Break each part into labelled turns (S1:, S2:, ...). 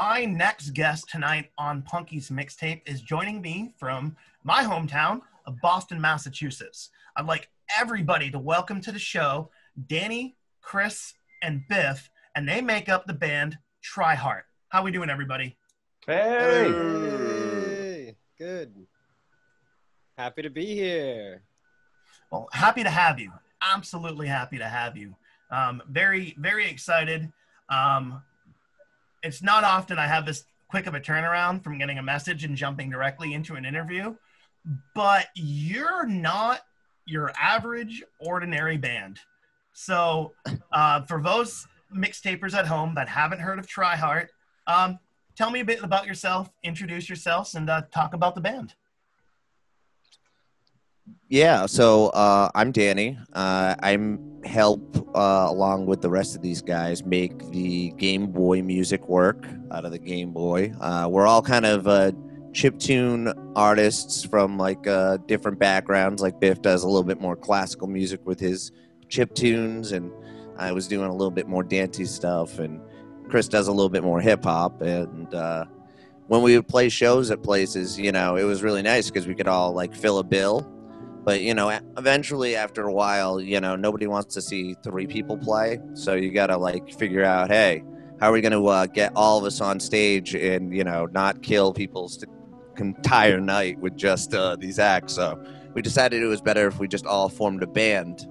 S1: my next guest tonight on Punky's Mixtape is joining me from my hometown of Boston, Massachusetts. I'd like everybody to welcome to the show Danny, Chris, and Biff, and they make up the band Triheart. How we doing, everybody?
S2: Hey! Good. Happy to be here.
S1: Well, happy to have you. Absolutely happy to have you. Very, very excited. It's not often I have this quick of a turnaround from getting a message and jumping directly into an interview, but you're not your average, ordinary band. So for those mixtapers at home that haven't heard of Triheart, tell me a bit about yourself, introduce yourselves, and talk about the band.
S3: Yeah, so I'm Danny. I'm help along with the rest of these guys make the Game Boy music work out of the Game Boy. We're all kind of chiptune artists from like different backgrounds. Like Biff does a little bit more classical music with his chiptunes, and I was doing a little bit more dancey stuff, and Chris does a little bit more hip hop. And when we would play shows at places, you know, it was really nice because we could all like fill a bill. But, you know, eventually after a while, you know, nobody wants to see three people play. So you got to, like, figure out, hey, how are we going to get all of us on stage and, you know, not kill people's entire night with just these acts. So we decided it was better if we just all formed a band.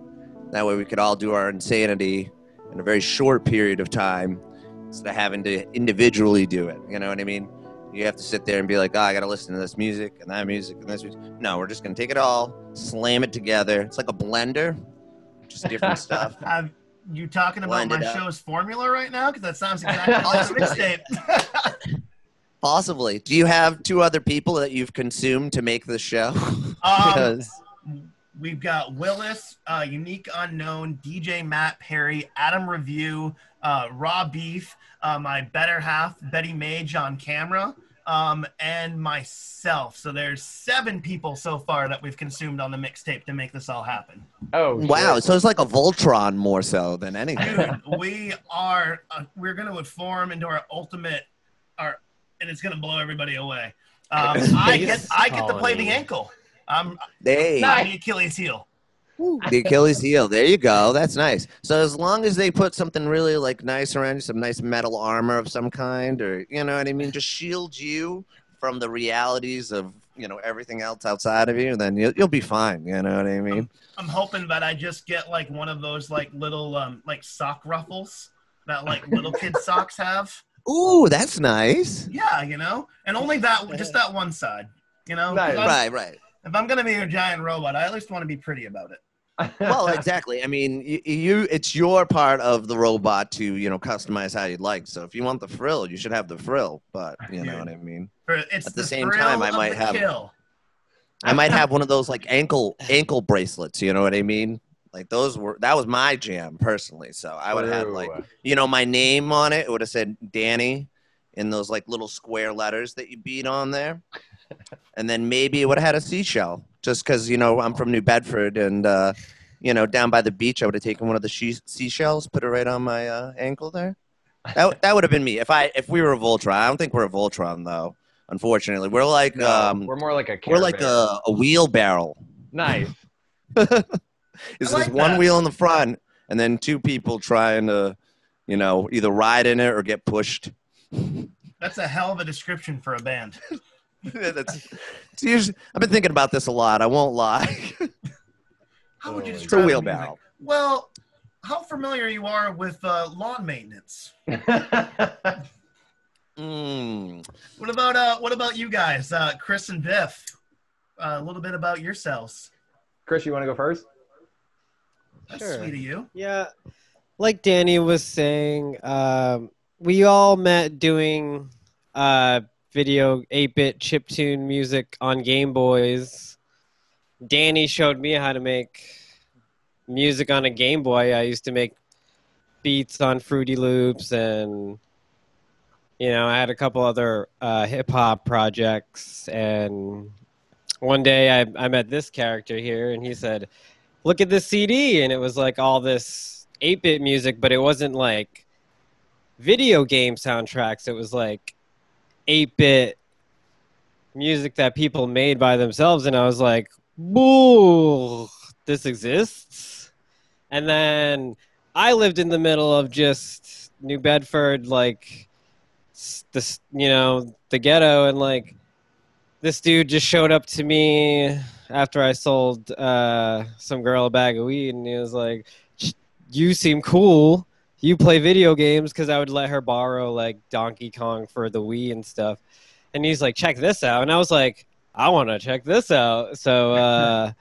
S3: That way we could all do our insanity in a very short period of time instead of having to individually do it. You know what I mean? You have to sit there and be like, oh, I got to listen to this music and that music and this music. No, we're just going to take it all, slam it together. It's like a blender, just different stuff.
S1: You talking about my show's formula right now? Because that sounds exactly like a mixtape.
S3: Possibly. Do you have two other people that you've consumed to make this show?
S1: We've got Willis, Unique Unknown, DJ Matt Perry, Adam Review, Raw Beef, my better half, Betty Mage on camera, and myself. So there's 7 people so far that we've consumed on the mixtape to make this all happen.
S3: Oh, wow. So it's like a Voltron more so than anything.
S1: Dude, we're going to form into our ultimate, and it's going to blow everybody away. I get to play the ankle. I'm the Achilles heel.
S3: The Achilles heel. There you go. That's nice. So as long as they put something really like nice around you, some nice metal armor of some kind, or you know what I mean, just shield you from the realities of everything else outside of you, then you'll be fine. You know what I mean?
S1: I'm hoping that I just get like one of those like little like sock ruffles that like little kid socks have.
S3: Ooh, that's nice.
S1: Yeah, and only that, just that one side.
S3: Nice. Right.
S1: If I'm gonna be a giant robot, I at least want to be pretty about it.
S3: Well, exactly. I mean, it's your part of the robot to, customize how you'd like. So if you want the frill, you should have the frill. But you know what I mean.
S1: At the same time, I might
S3: have one of those like ankle bracelets. You know what I mean? Like that was my jam personally. So I would have like, my name on it. It would have said Danny in those like little square letters that you beat on there. And then maybe it would have had a seashell, just because, I'm from New Bedford, and, down by the beach, I would have taken one of the seashells, put it right on my ankle there. That would have been me. If we were a Voltron. I don't think we're a Voltron, though, unfortunately. We're like...
S4: we're more like a
S3: We're like a wheelbarrow.
S4: Nice.
S3: It's just one wheel in the front, and then 2 people trying to, either ride in it or get pushed.
S1: That's a hell of a description for a band.
S3: It's usually, I've been thinking about this a lot. I won't lie.
S1: How would you
S3: It's
S1: describe
S3: a wheelbarrow.
S1: Well, how familiar you are with lawn maintenance? What about you guys, Chris and Biff? A little bit about yourselves.
S4: Chris, you want to go first?
S1: That's
S2: Sure.
S1: sweet of you.
S2: Yeah, like Danny was saying, we all met doing video 8-bit chiptune music on Game Boys. Danny showed me how to make music on a Game Boy. I used to make beats on Fruity Loops, and I had a couple other hip-hop projects. And one day I met this character here, and he said, look at this CD, and it was like all this 8-bit music, but it wasn't like video game soundtracks. It was like 8-bit music that people made by themselves, and I was like, "Whoa, this exists." And then I lived in the middle of just New Bedford, like this, the ghetto, and like this dude just showed up to me after I sold some girl a bag of weed, and he was like, "You seem cool. You play video games," because I would let her borrow like Donkey Kong for the Wii and stuff. And he's like, "Check this out," and I was like, "I want to check this out." So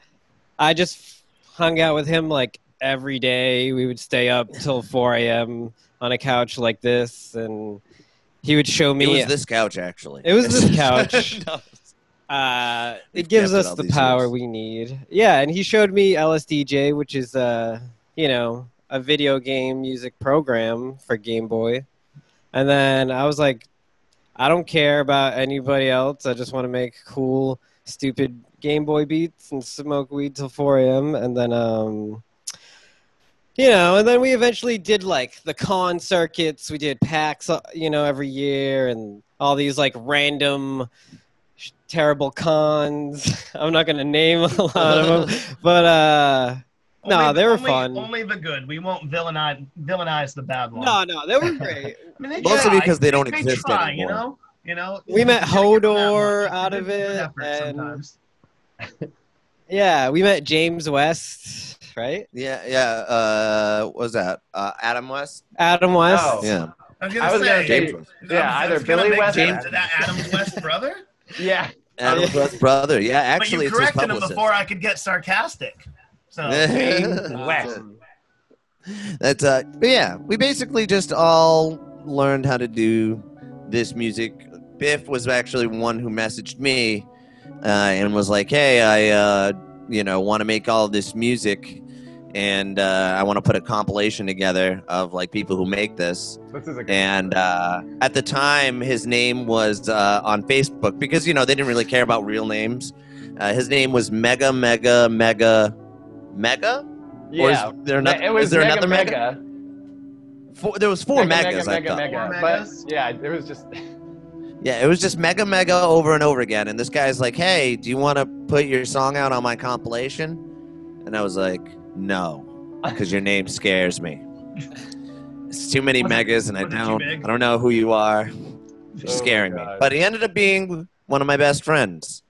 S2: I just hung out with him like every day. We would stay up till 4 a.m. on a couch like this, and he would show me.
S3: It was this couch, actually.
S2: It was this couch.
S3: No.
S2: It gives us
S3: all
S2: the
S3: these
S2: power
S3: years.
S2: we need. Yeah, and he showed me LSDJ, which is a video game music program for Game Boy. And then I was like, I don't care about anybody else. I just want to make cool, stupid Game Boy beats and smoke weed till 4 a.m. And then, and then we eventually did like the con circuits. We did PAX, every year, and all these like random, terrible cons. I'm not going to name a lot of them, but no, they were fun.
S1: Only the good. We won't villainize the bad ones.
S2: No, they were great.
S1: I mean,
S3: Mostly because they don't exist
S1: try,
S3: anymore.
S2: We met Hodor out of it, and
S1: sometimes.
S2: yeah, we met James West, right?
S3: Yeah. What was that? Adam West?
S2: Adam West.
S4: Oh.
S3: Yeah.
S4: I was gonna
S3: James
S4: say,
S3: West.
S4: either Billy West or
S1: to that Adam West brother.
S4: Yeah.
S3: Adam West's brother. Yeah,
S1: But
S3: actually,
S1: you
S3: it's his
S1: corrected him
S3: publicist.
S1: before I could get sarcastic. So
S4: West.
S3: That's but yeah, we basically just all learned how to do this music. Biff was actually one who messaged me and was like, "Hey, I want to make all this music, and I want to put a compilation together of like people who make this."
S4: This is a good
S3: And at the time, his name was on Facebook because they didn't really care about real names. His name was Mega.
S4: Yeah.
S3: Or is there another?
S4: It was
S3: is there
S4: Mega
S3: another Mega? There was four megas. I thought.
S4: Mega.
S1: Four
S4: But
S1: megas?
S4: yeah, it was just.
S3: Yeah, it was just Mega over and over again. And this guy's like, "Hey, do you want to put your song out on my compilation?" And I was like, "No, because your name scares me. It's too many megas, and I
S1: was it too
S3: don't
S1: big?
S3: know who you are. You're
S4: Oh my
S3: scaring me."
S4: God.
S3: But he ended up being one of my best friends.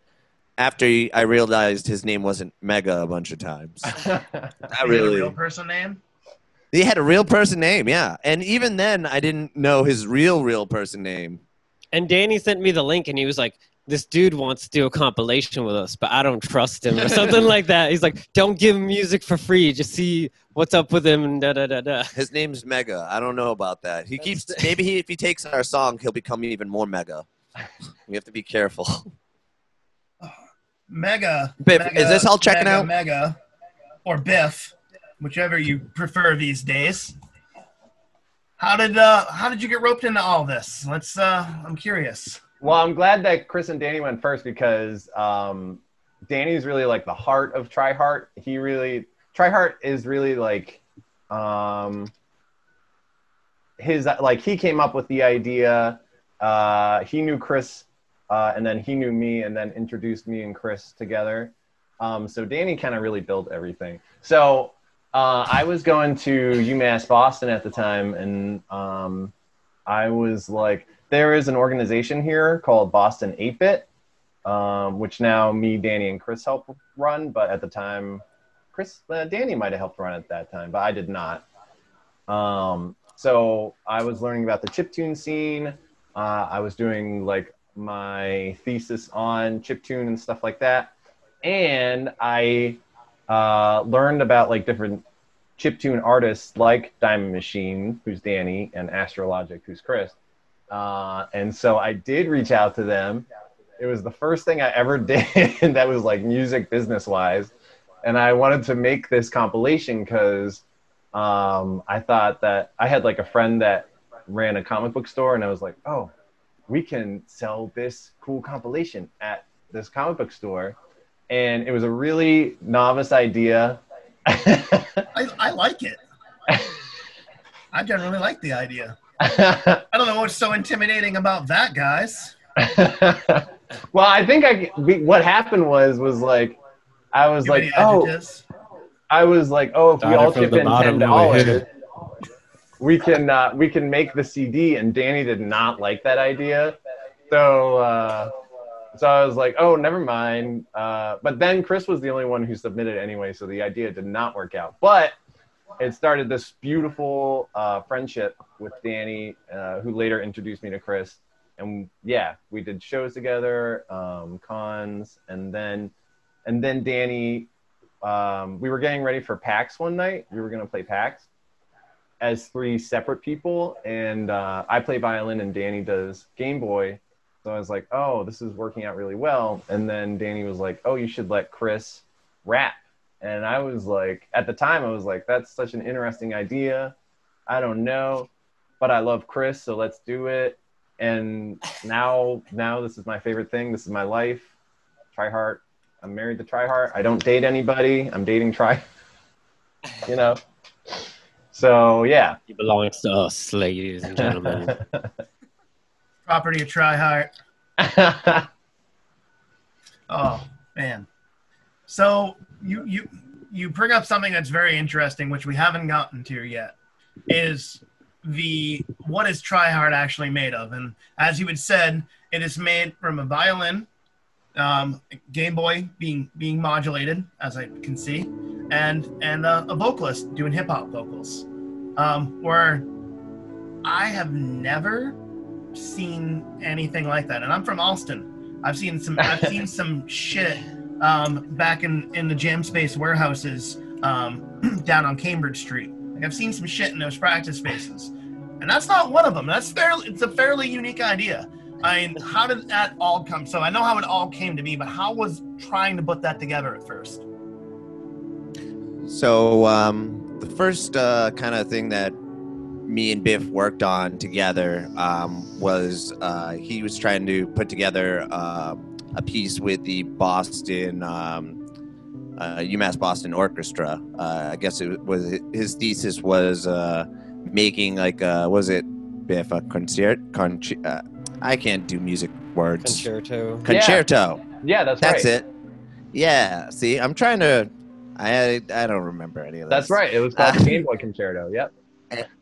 S3: After I realized his name wasn't Mega a bunch of times. Not
S1: He had a
S3: really.
S1: real person name.
S3: He had a real person name, yeah. And even then, I didn't know his real person name.
S2: And Danny sent me the link, and he was like, "This dude wants to do a compilation with us, but I don't trust him," or something like that. He's like, "Don't give him music for free. Just see what's up with him." And da da da da.
S3: His name's Mega. I don't know about that. He keeps maybe if he takes our song, he'll become even more Mega. We have to be careful.
S1: Mega.
S3: Biff,
S1: Mega,
S3: is this all checking out?
S1: Mega, or Biff, whichever you prefer these days. How did you get roped into all this? I'm curious.
S4: Well, I'm glad that Chris and Danny went first because Danny's really like the heart of Triheart. Triheart is really like he came up with the idea. He knew Chris, and then he knew me, and then introduced me and Chris together. So Danny kind of really built everything. So I was going to UMass Boston at the time, and I was like, there is an organization here called Boston 8-Bit, which now me, Danny, and Chris help run. But at the time, Danny might have helped run at that time, but I did not. So I was learning about the chiptune scene. I was doing like my thesis on chiptune and stuff like that. And I learned about like different chiptune artists like Diamond Machine, who's Danny, and Astrologic, who's Chris. And so I did reach out to them. It was the first thing I ever did that was like music business wise. And I wanted to make this compilation because I thought that I had like a friend that ran a comic book store, and I was like, oh, we can sell this cool compilation at this comic book store. And it was a really novice idea.
S1: I like it. I generally like the idea. I don't know what's so intimidating about that, guys.
S4: Well, I think what happened was like I was
S1: Too
S4: like,
S1: many
S4: oh,
S1: adjectives.
S4: I was like, oh, if we all
S2: Started from
S4: chip
S2: the
S4: in
S2: bottom,
S4: $10,
S2: now we're here.
S4: we can make the CD. And Danny did not like that idea, so so I was like, oh, never mind. But then Chris was the only one who submitted anyway, so the idea did not work out. But it started this beautiful friendship with Danny, who later introduced me to Chris. And yeah, we did shows together, cons, and then Danny, we were getting ready for PAX one night. We were going to play PAX as 3 separate people, and I play violin and Danny does Game Boy. So I was like, oh, this is working out really well. And then Danny was like, oh, you should let Chris rap. And I was like, at the time, I was like, that's such an interesting idea. I don't know, but I love Chris, so let's do it. And now this is my favorite thing. This is my life. Triheart. I'm married to Triheart. I don't date anybody. I'm dating you know. So yeah.
S2: He belongs to us, ladies and gentlemen.
S1: Property of Triheart. Oh man. So you bring up something that's very interesting, which we haven't gotten to yet, is what is Triheart actually made of? And as you had said, it is made from a violin, Game Boy being modulated, as I can see, and a vocalist doing hip hop vocals. Where I have never seen anything like that, and I'm from Austin. I've seen some shit back in the Jam Space warehouses down on Cambridge Street. Like, I've seen some shit in those practice spaces, and that's not one of them. It's a fairly unique idea. I mean, how did that all come? So I know how it all came to be, but how was trying to put that together at first?
S3: So the first kind of thing that me and Biff worked on together was he was trying to put together a piece with the Boston UMass Boston Orchestra. I guess it was his thesis was making like was it Biff a I can't do music words. Concerto.
S4: Yeah, that's right.
S3: That's it. Yeah. See, I'm trying to. I don't remember any of this.
S4: That's right. It was called the Game Boy Concerto. Yep.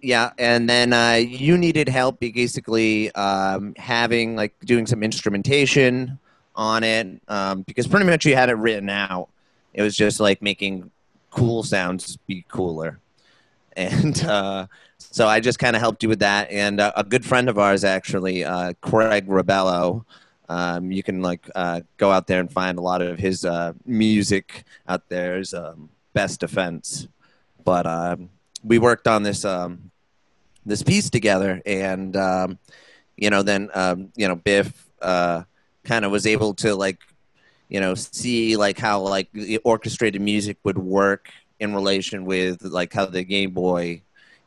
S3: Yeah, and then you needed help basically having like doing some instrumentation on it because pretty much you had it written out. It was just like making cool sounds be cooler, and so I just kind of helped you with that. And a good friend of ours actually, Craig Rebello. You can like go out there and find a lot of his music out there. Is Best Defense, but we worked on this this piece together, and then Biff kind of was able to like see like how like the orchestrated music would work in relation with like how the Game Boy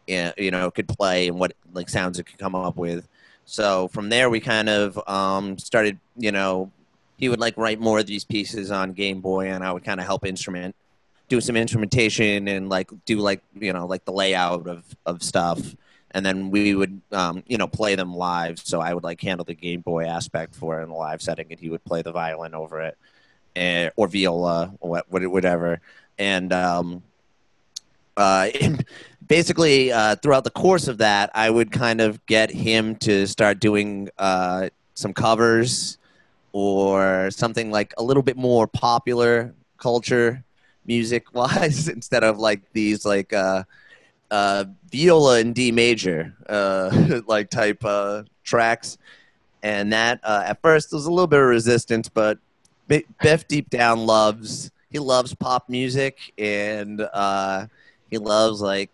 S3: could play and what like sounds it could come up with. So from there we kind of started, he would like write more of these pieces on Game Boy, and I would kind of help do some instrumentation and like do like like the layout of stuff, and then we would play them live. So I would like handle the Game Boy aspect for it in the live setting, and he would play the violin over it, or viola, or whatever. And basically throughout the course of that, I would kind of get him to start doing some covers or something like a little bit more popular culture music wise instead of like these like viola in D major like type tracks. And that at first there was a little bit of resistance, but Biff deep down loves pop music, and he loves like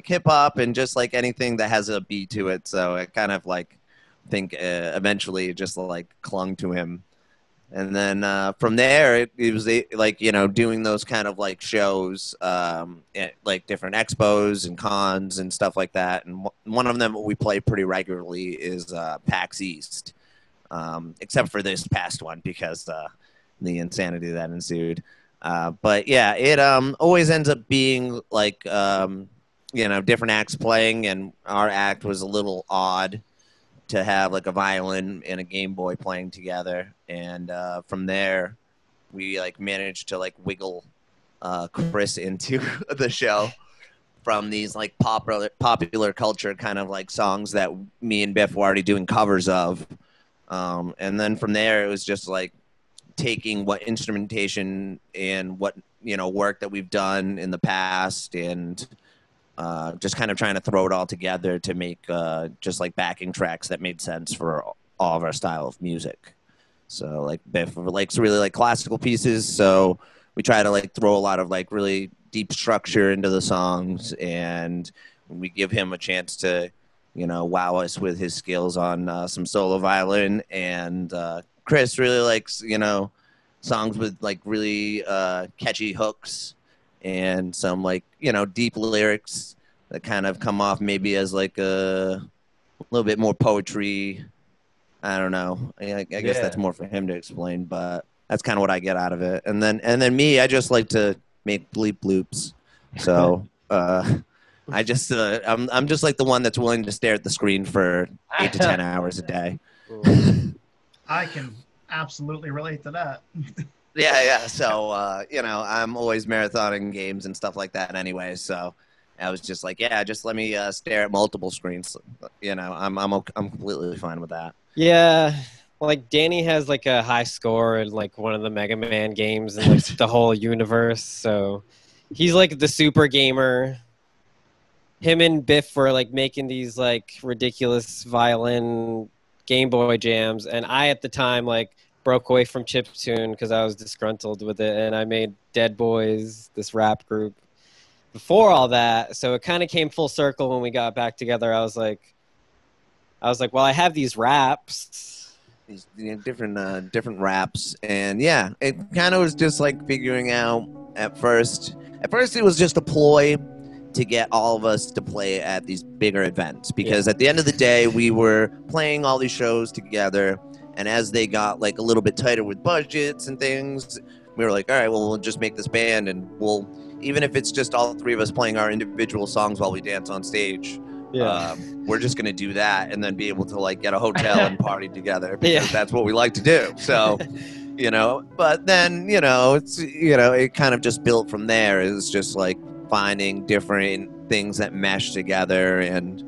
S3: hip hop and just like anything that has a beat to it. So it kind of like think eventually it just like clung to him. And then from there, it was like doing those kind of like shows, at, like different expos and cons and stuff like that. And one of them we play pretty regularly is PAX East, except for this past one because the insanity that ensued. But yeah, it always ends up being like different acts playing, and our act was a little odd. to have like a violin and a Game Boy playing together, and from there we like managed to like wiggle Chris into the show from these like popular culture kind of like songs that me and Biff were already doing covers of, and then from there it was just like taking what instrumentation and what work that we've done in the past, and just kind of trying to throw it all together to make just like backing tracks that made sense for all of our style of music. So like Biff likes really like classical pieces, so we try to like throw a lot of like really deep structure into the songs, and we give him a chance to wow us with his skills on some solo violin. And Chris really likes songs with like really catchy hooks and some like deep lyrics that kind of come off maybe as like a little bit more poetry. I don't know. I guess that's more for him to explain, but that's kind of what I get out of it. And then me, I just like to make bleep loops. So I just I'm just like the one that's willing to stare at the screen for 8 to 10 hours a day.
S1: I can absolutely relate to that.
S3: Yeah. So I'm always marathoning games and stuff like that anyway. So I was just like, just let me stare at multiple screens. I'm completely fine with that.
S2: Yeah, like Danny has like a high score in like one of the Mega Man games in like the whole universe. So he's like the super gamer. Him and Biff were like making these like ridiculous violin Game Boy jams, and I at the time like broke away from chiptune because I was disgruntled with it, and I made Dead Boys, this rap group, before all that. So it kind of came full circle when we got back together. I was like, well, I have these raps,
S3: these different raps, and it kind of was just like figuring out at first it was just a ploy to get all of us to play at these bigger events, because at the end of the day we were playing all these shows together, and as they got like a little bit tighter with budgets and things, we were like, all right, well, we'll just make this band, and we'll, even if it's just all three of us playing our individual songs while we dance on stage, we're just going to do that, and then be able to like get a hotel and party together, because that's what we like to do. So but then it's it kind of just built from there. It's just like finding different things that mesh together, and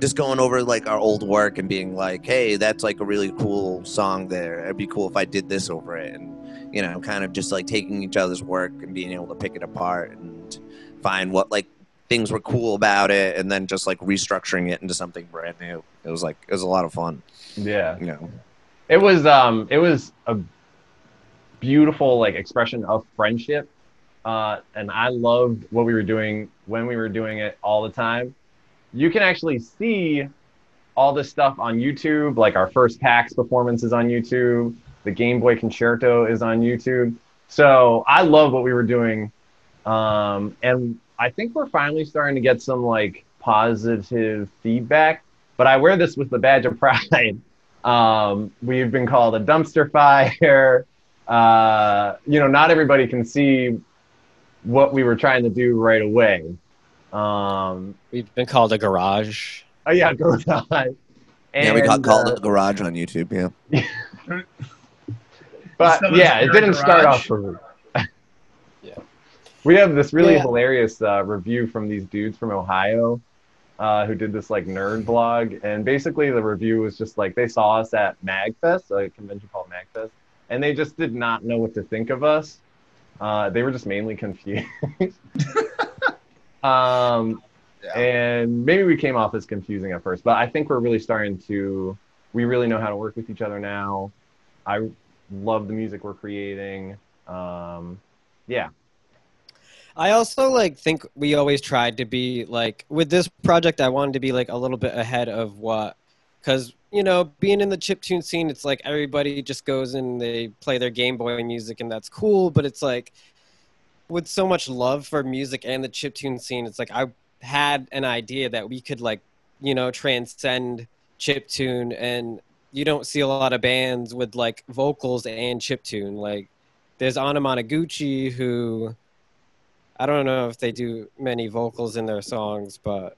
S3: just going over like our old work and being like, hey, that's like a really cool song there, it'd be cool if I did this over it, and kind of just like taking each other's work and being able to pick it apart and find what like things were cool about it, and then just like restructuring it into something brand new. It was a lot of fun.
S4: It was a beautiful like expression of friendship, and I loved what we were doing when we were doing it all the time. You can actually see all this stuff on YouTube, like our first PAX performance is on YouTube, the Game Boy Concerto is on YouTube. So I love what we were doing, and I think we're finally starting to get some like positive feedback, but I wear this with the badge of pride. We've been called a dumpster fire. Not everybody can see what we were trying to do right away.
S2: We've been called a garage.
S4: Oh yeah, garage.
S3: We got called a garage on YouTube.
S4: But it didn't start off for me. We have this really hilarious review from these dudes from Ohio who did this like nerd blog, and basically the review was just like they saw us at MagFest, a convention called MagFest, and they just did not know what to think of us. They were just mainly confused. And maybe we came off as confusing at first, but I think we're really we really know how to work with each other now. I love the music we're creating.
S2: I also like think we always tried to be like, with this project I wanted to be like a little bit ahead of what, because being in the chiptune scene, it's like everybody just goes and they play their Game Boy music, and that's cool, but it's like with so much love for music and the chiptune scene, it's like I had an idea that we could like transcend chiptune, and you don't see a lot of bands with like vocals and chiptune. Like there's Anamanaguchi, who I don't know if they do many vocals in their songs, but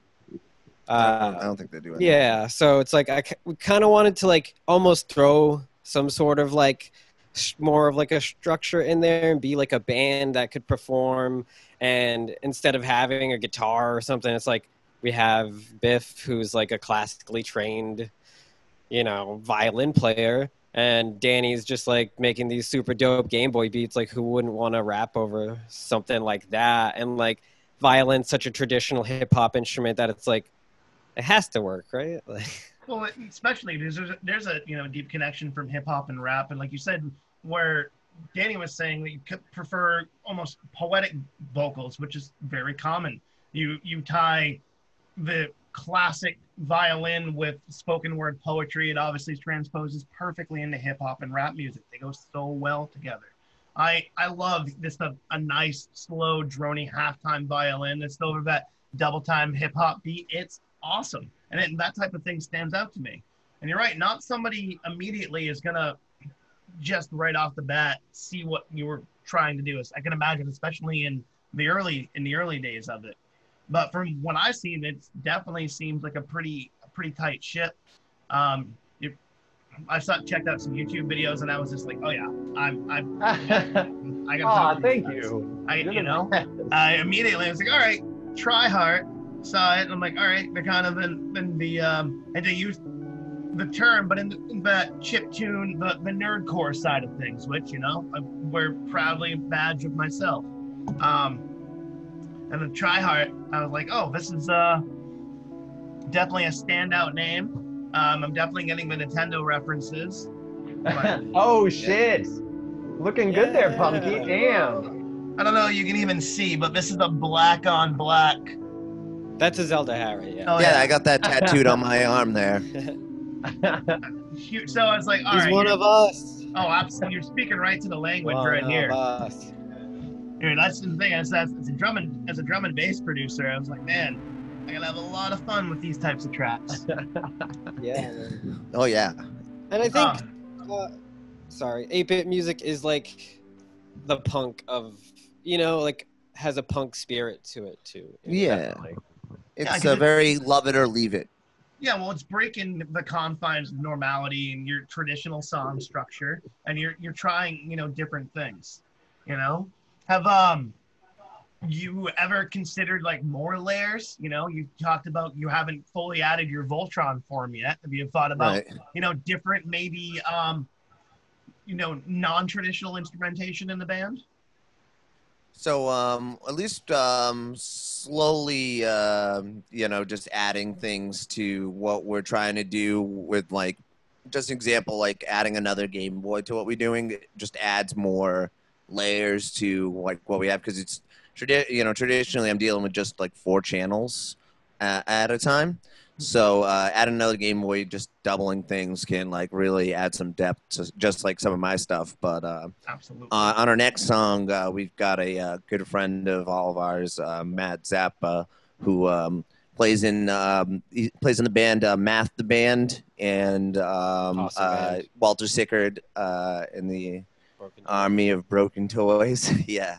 S3: I don't think they do it.
S2: Yeah, so it's like we kind of wanted to like almost throw some sort of like more of like a structure in there and be like a band that could perform. And instead of having a guitar or something, it's like we have Biff, who's like a classically trained, violin player, and Danny's just like making these super dope Game Boy beats. Like, who wouldn't want to rap over something like that? And like violin's such a traditional hip hop instrument that it's like it has to work, right? Like,
S1: well, especially there's a deep connection from hip hop and rap, and like you said, where Danny was saying that you could prefer almost poetic vocals, which is very common. You tie the classic violin with spoken word poetry. It obviously transposes perfectly into hip hop and rap music. They go so well together. I love this a nice slow drony halftime violin that's over that double time hip hop beat. It's awesome, and that type of thing stands out to me. And you're right, not somebody immediately is gonna just right off the bat see what you were trying to do. I can imagine, especially in the early days of it. But from what I've seen, it definitely seems like a pretty tight ship. I checked out some YouTube videos, and I was just like, oh yeah, I got.
S4: Oh, thank you.
S1: I immediately was like, all right, Triheart. Saw it, and I'm like, all right, they're kind of in the and to use the term, but in the chiptune, the nerdcore side of things, which I wear proudly a badge of myself. And the Triheart, I was like, oh, this is definitely a standout name. I'm definitely getting the Nintendo references. But,
S4: oh shit! Looking good there, Punky. Damn.
S1: I don't know, you can even see, but this is a black on black.
S2: That's a Zelda Harry, yeah.
S3: Oh, yeah, I got that tattooed on my arm there.
S1: So I was like, all right.
S2: He's one of us.
S1: Oh, absolutely. You're speaking right to the language right here.
S2: Us.
S1: Dude, that's the thing. As a drum and bass producer, I was like, man, I gotta have a lot of fun with these types of tracks.
S2: Yeah.
S3: Oh, yeah.
S2: And I think, 8-bit music is like the punk of, like has a punk spirit to it too.
S3: Yeah. It's a very love it or leave it.
S1: Yeah, well, it's breaking the confines of normality and your traditional song structure, and you're trying, different things. Have you ever considered like more layers? You talked about you haven't fully added your Voltron form yet. Have you thought about different maybe non-traditional instrumentation in the band?
S3: So at least slowly, just adding things to what we're trying to do with like, just an example, like adding another Game Boy to what we're doing, it just adds more layers to like what we have, because it's traditionally I'm dealing with just like 4 channels at a time. So add another Game Boy, just doubling things can like really add some depth to just like some of my stuff. But
S1: absolutely,
S3: on our next song, we've got a good friend of all of ours, Matt Zappa, who plays in the band Math the Band, and
S2: awesome
S3: Walter Sickard in the Army of Broken Toys. Yeah.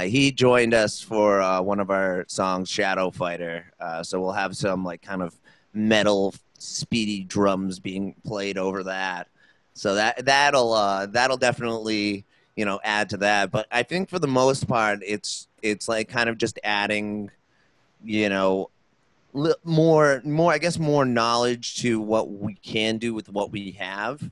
S3: He joined us for one of our songs, Shadow Fighter. So we'll have some like kind of metal, speedy drums being played over that. So that'll definitely add to that. But I think for the most part, it's like kind of just adding, more I guess more knowledge to what we can do with what we have.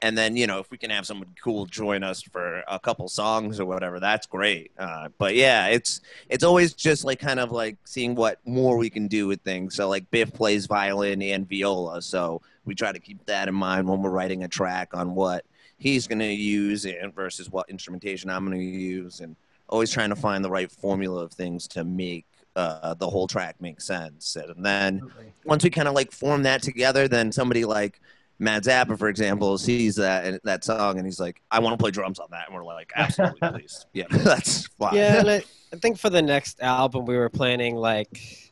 S3: And then, if we can have someone cool join us for a couple songs or whatever, that's great. But yeah, it's always just like kind of like seeing what more we can do with things. So like Biff plays violin and viola, so we try to keep that in mind when we're writing a track on what he's going to use and versus what instrumentation I'm going to use, and always trying to find the right formula of things to make the whole track make sense. And then once we kind of like form that together, then somebody like Matt Zappa, for example, sees that song and he's like, I want to play drums on that. And we're like, absolutely, please. Yeah, that's fine.
S2: Yeah, and I think for the next album, we were planning like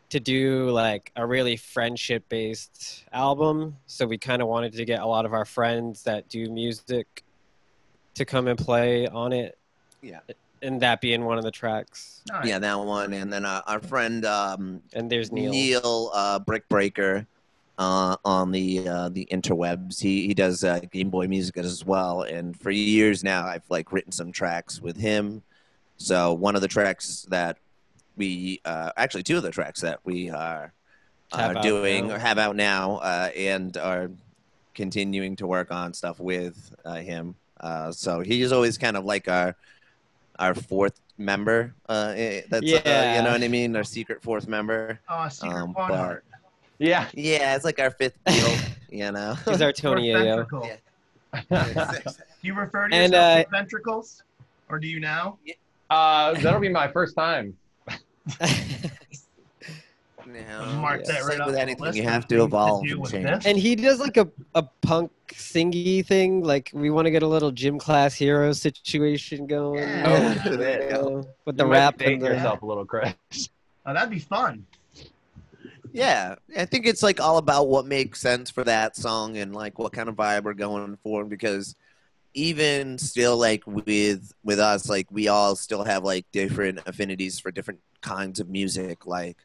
S2: to do like a really friendship-based album. So we kind of wanted to get a lot of our friends that do music to come and play on it.
S3: Yeah.
S2: and that being one of the tracks.
S1: Nice.
S3: Yeah, that one. And then our friend
S2: And there's Neil.
S3: Neil Brick Breaker on the interwebs. He does Game Boy music as well. And for years now, I've like written some tracks with him. So one of the tracks that we actually two of the tracks that we are doing or have out now and are continuing to work on stuff with him. So he's always kind of like our fourth member. That's you know what I mean? Our secret fourth member.
S1: Oh, secret quad.
S4: Yeah.
S3: Yeah, it's like our fifth deal, you know.
S2: He's our Tony Ayo.
S1: Do you refer to yourself as ventricles? Or do you now?
S4: That'll be my first time.
S3: No,
S1: Mark that right
S3: like
S1: off
S3: with
S1: the
S3: anything,
S1: list
S3: you
S1: of
S3: have to
S1: things
S3: evolve
S1: do
S3: and
S1: with
S3: change.
S1: this.
S2: And he does like a punk singy thing. Like we want to get a little gym class hero situation going.
S1: Yeah.
S4: Oh, shit.
S2: With the
S4: You might
S2: rap
S4: be dating
S2: and the
S4: yourself a little, Chris.
S1: Oh, that'd be fun.
S3: Yeah, I think it's like all about what makes sense for that song and like what kind of vibe we're going for. Because even still, like with us, like we all still have like different affinities for different kinds of music. Like,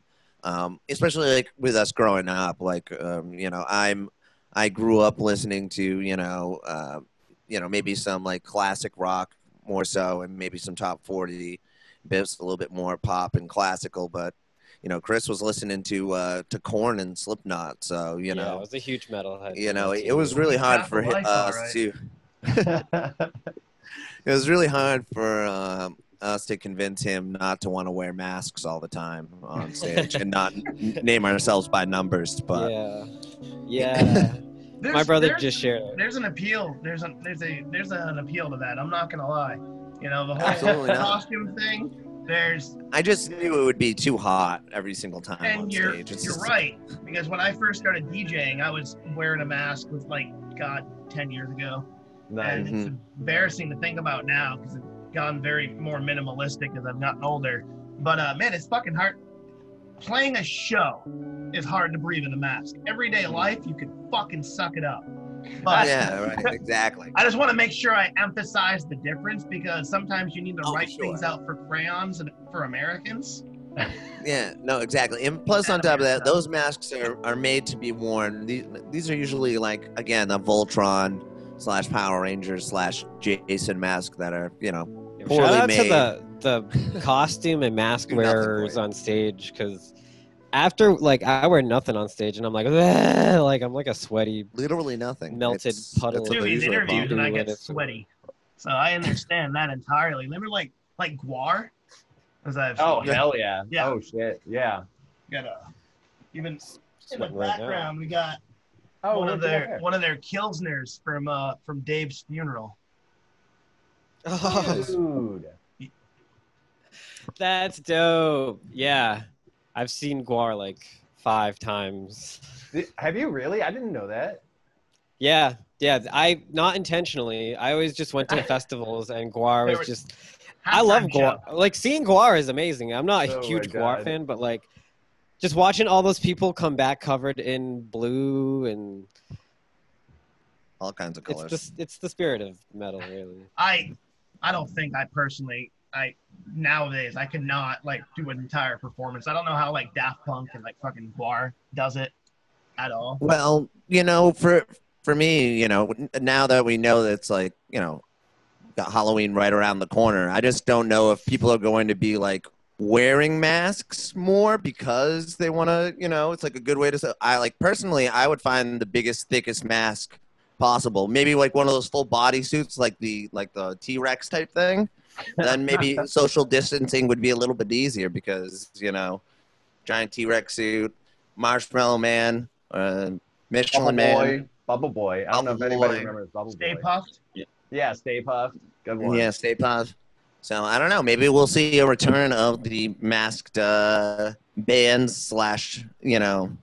S3: especially like with us growing up, like you know, I grew up listening to you know maybe some like classic rock more so, and maybe some top 40. Biff's a little bit more pop and classical, but you know, Chris was listening to Korn and Slipknot, so you know,
S2: it was a huge metalhead.
S3: you know, it was really hard for us to. It was really hard for us to convince him not to want to wear masks all the time on stage and not name ourselves by numbers. But
S2: yeah. My brother
S1: there's-
S2: just shared it.
S1: There's an appeal. There's an appeal to that. I'm not gonna lie. You know, the whole
S3: Absolutely not.
S1: costume thing.
S3: I just knew it would be too hot every single time on
S1: And you're
S3: stage. It's
S1: you're
S3: just-
S1: right, because when I first started DJing, I was wearing a mask with 10 years ago,
S4: Nice.
S1: and it's embarrassing to think about now because it's gone very more minimalistic as I've gotten older. But man, it's fucking hard. Playing a show is hard to breathe in a mask. Everyday life, you could fucking suck it up. But
S3: Yeah, right, exactly.
S1: I just want to make sure I emphasize the difference because sometimes you need to
S3: Oh,
S1: write
S3: sure.
S1: things out for crayons and for Americans.
S3: Yeah, no, exactly. And plus, on top of that, those masks are made to be worn. These are usually like, again, a Voltron / Power Rangers / Jason mask that are, you know, poorly
S2: Shout out
S3: made.
S2: to the costume and mask
S3: Do nothing for
S2: wearers
S3: you.
S2: on stage, because after I wear nothing on stage and I'm like, "Ugh," like I'm like a sweaty
S3: Literally nothing.
S2: melted puddle.
S3: that's what
S1: Do
S3: they're
S1: these
S3: usually
S1: interviews and I
S2: about.
S1: get sweaty, so I understand that entirely. Remember, like Guar, as I've
S4: Oh, hell yeah.
S1: Yeah.
S4: Oh, shit. Yeah.
S1: got even in the
S2: Sweating right now.
S1: background we got
S4: Oh,
S1: one of
S4: where'd you
S1: their Kilsners from Dave's funeral.
S2: Oh,
S4: Dude.
S2: that's dope. Yeah, I've seen Guar like 5 times.
S4: Have you really? I didn't know that.
S2: Yeah. I not intentionally. I always just went to festivals and Guar
S1: There
S2: was
S1: was-
S2: just. I love
S1: Halftime
S2: Guar.
S1: show.
S2: Like seeing Guar is amazing. I'm not a
S4: Oh
S2: huge
S4: my
S2: Guar
S4: God.
S2: fan, but like just watching all those people come back covered in blue and
S3: all kinds of colors.
S2: it's the spirit of metal, really.
S1: I don't think I personally nowadays I cannot do an entire performance. I don't know how Daft Punk and fucking Guar does it at all.
S3: Well, you know, for me, you know, now that we know that it's you know, got Halloween right around the corner, I just don't know if people are going to be wearing masks more because they want to, you know, it's a good way to. Personally, I would find the biggest, thickest mask possible. Maybe one of those full body suits, like the T-Rex type thing. Then maybe social distancing would be a little bit easier because, you know, giant T-Rex suit, Marshmallow Man, Michelin Man.
S4: Bubble Boy. I don't know if
S3: Bubble
S4: anybody
S3: Boy.
S4: remembers Bubble
S1: Stay
S4: Boy.
S1: puffed.
S4: Yeah, Stay Puffed. Good one.
S3: Yeah, Stay Puft. So I don't know. Maybe we'll see a return of the masked bands / you know,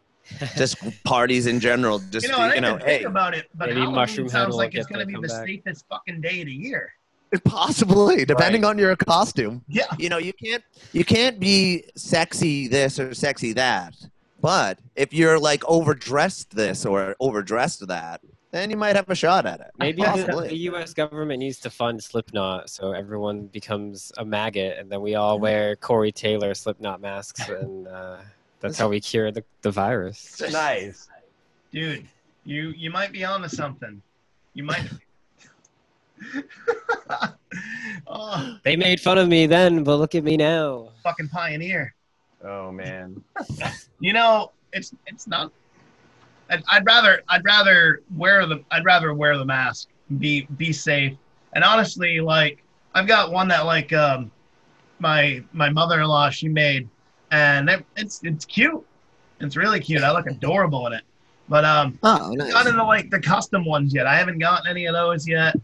S3: just parties in general. Just
S1: I
S3: you
S1: didn't
S3: know,
S1: think
S3: hey,
S1: about it, but
S2: maybe
S1: Halloween
S2: Mushroom Head
S1: sounds
S2: will
S1: like it's
S2: get
S1: going to
S2: their
S1: be the
S2: comeback.
S1: safest fucking day of the year.
S3: possibly depending
S4: Right.
S3: on your costume.
S1: Yeah.
S3: You know, you can't be sexy this or sexy that. But if you're overdressed this or overdressed that, then you might have a shot at it.
S2: Maybe
S3: Possibly.
S2: the U.S. government needs to fund Slipknot so everyone becomes a maggot, and then we all wear Corey Taylor Slipknot masks, and that's how we cure the virus.
S4: Nice.
S1: Dude, you might be onto something. You might. Oh,
S2: They made fun of me then, but look at me now.
S1: fucking pioneer.
S4: Oh man.
S1: You know, it's not. I'd rather wear the mask, be safe, and honestly, like I've got one that like my mother-in-law she made, and it's cute. It's really cute. I look adorable in it. But
S3: Oh,
S1: I
S3: nice.
S1: got into like the custom ones yet. I haven't gotten any of those yet.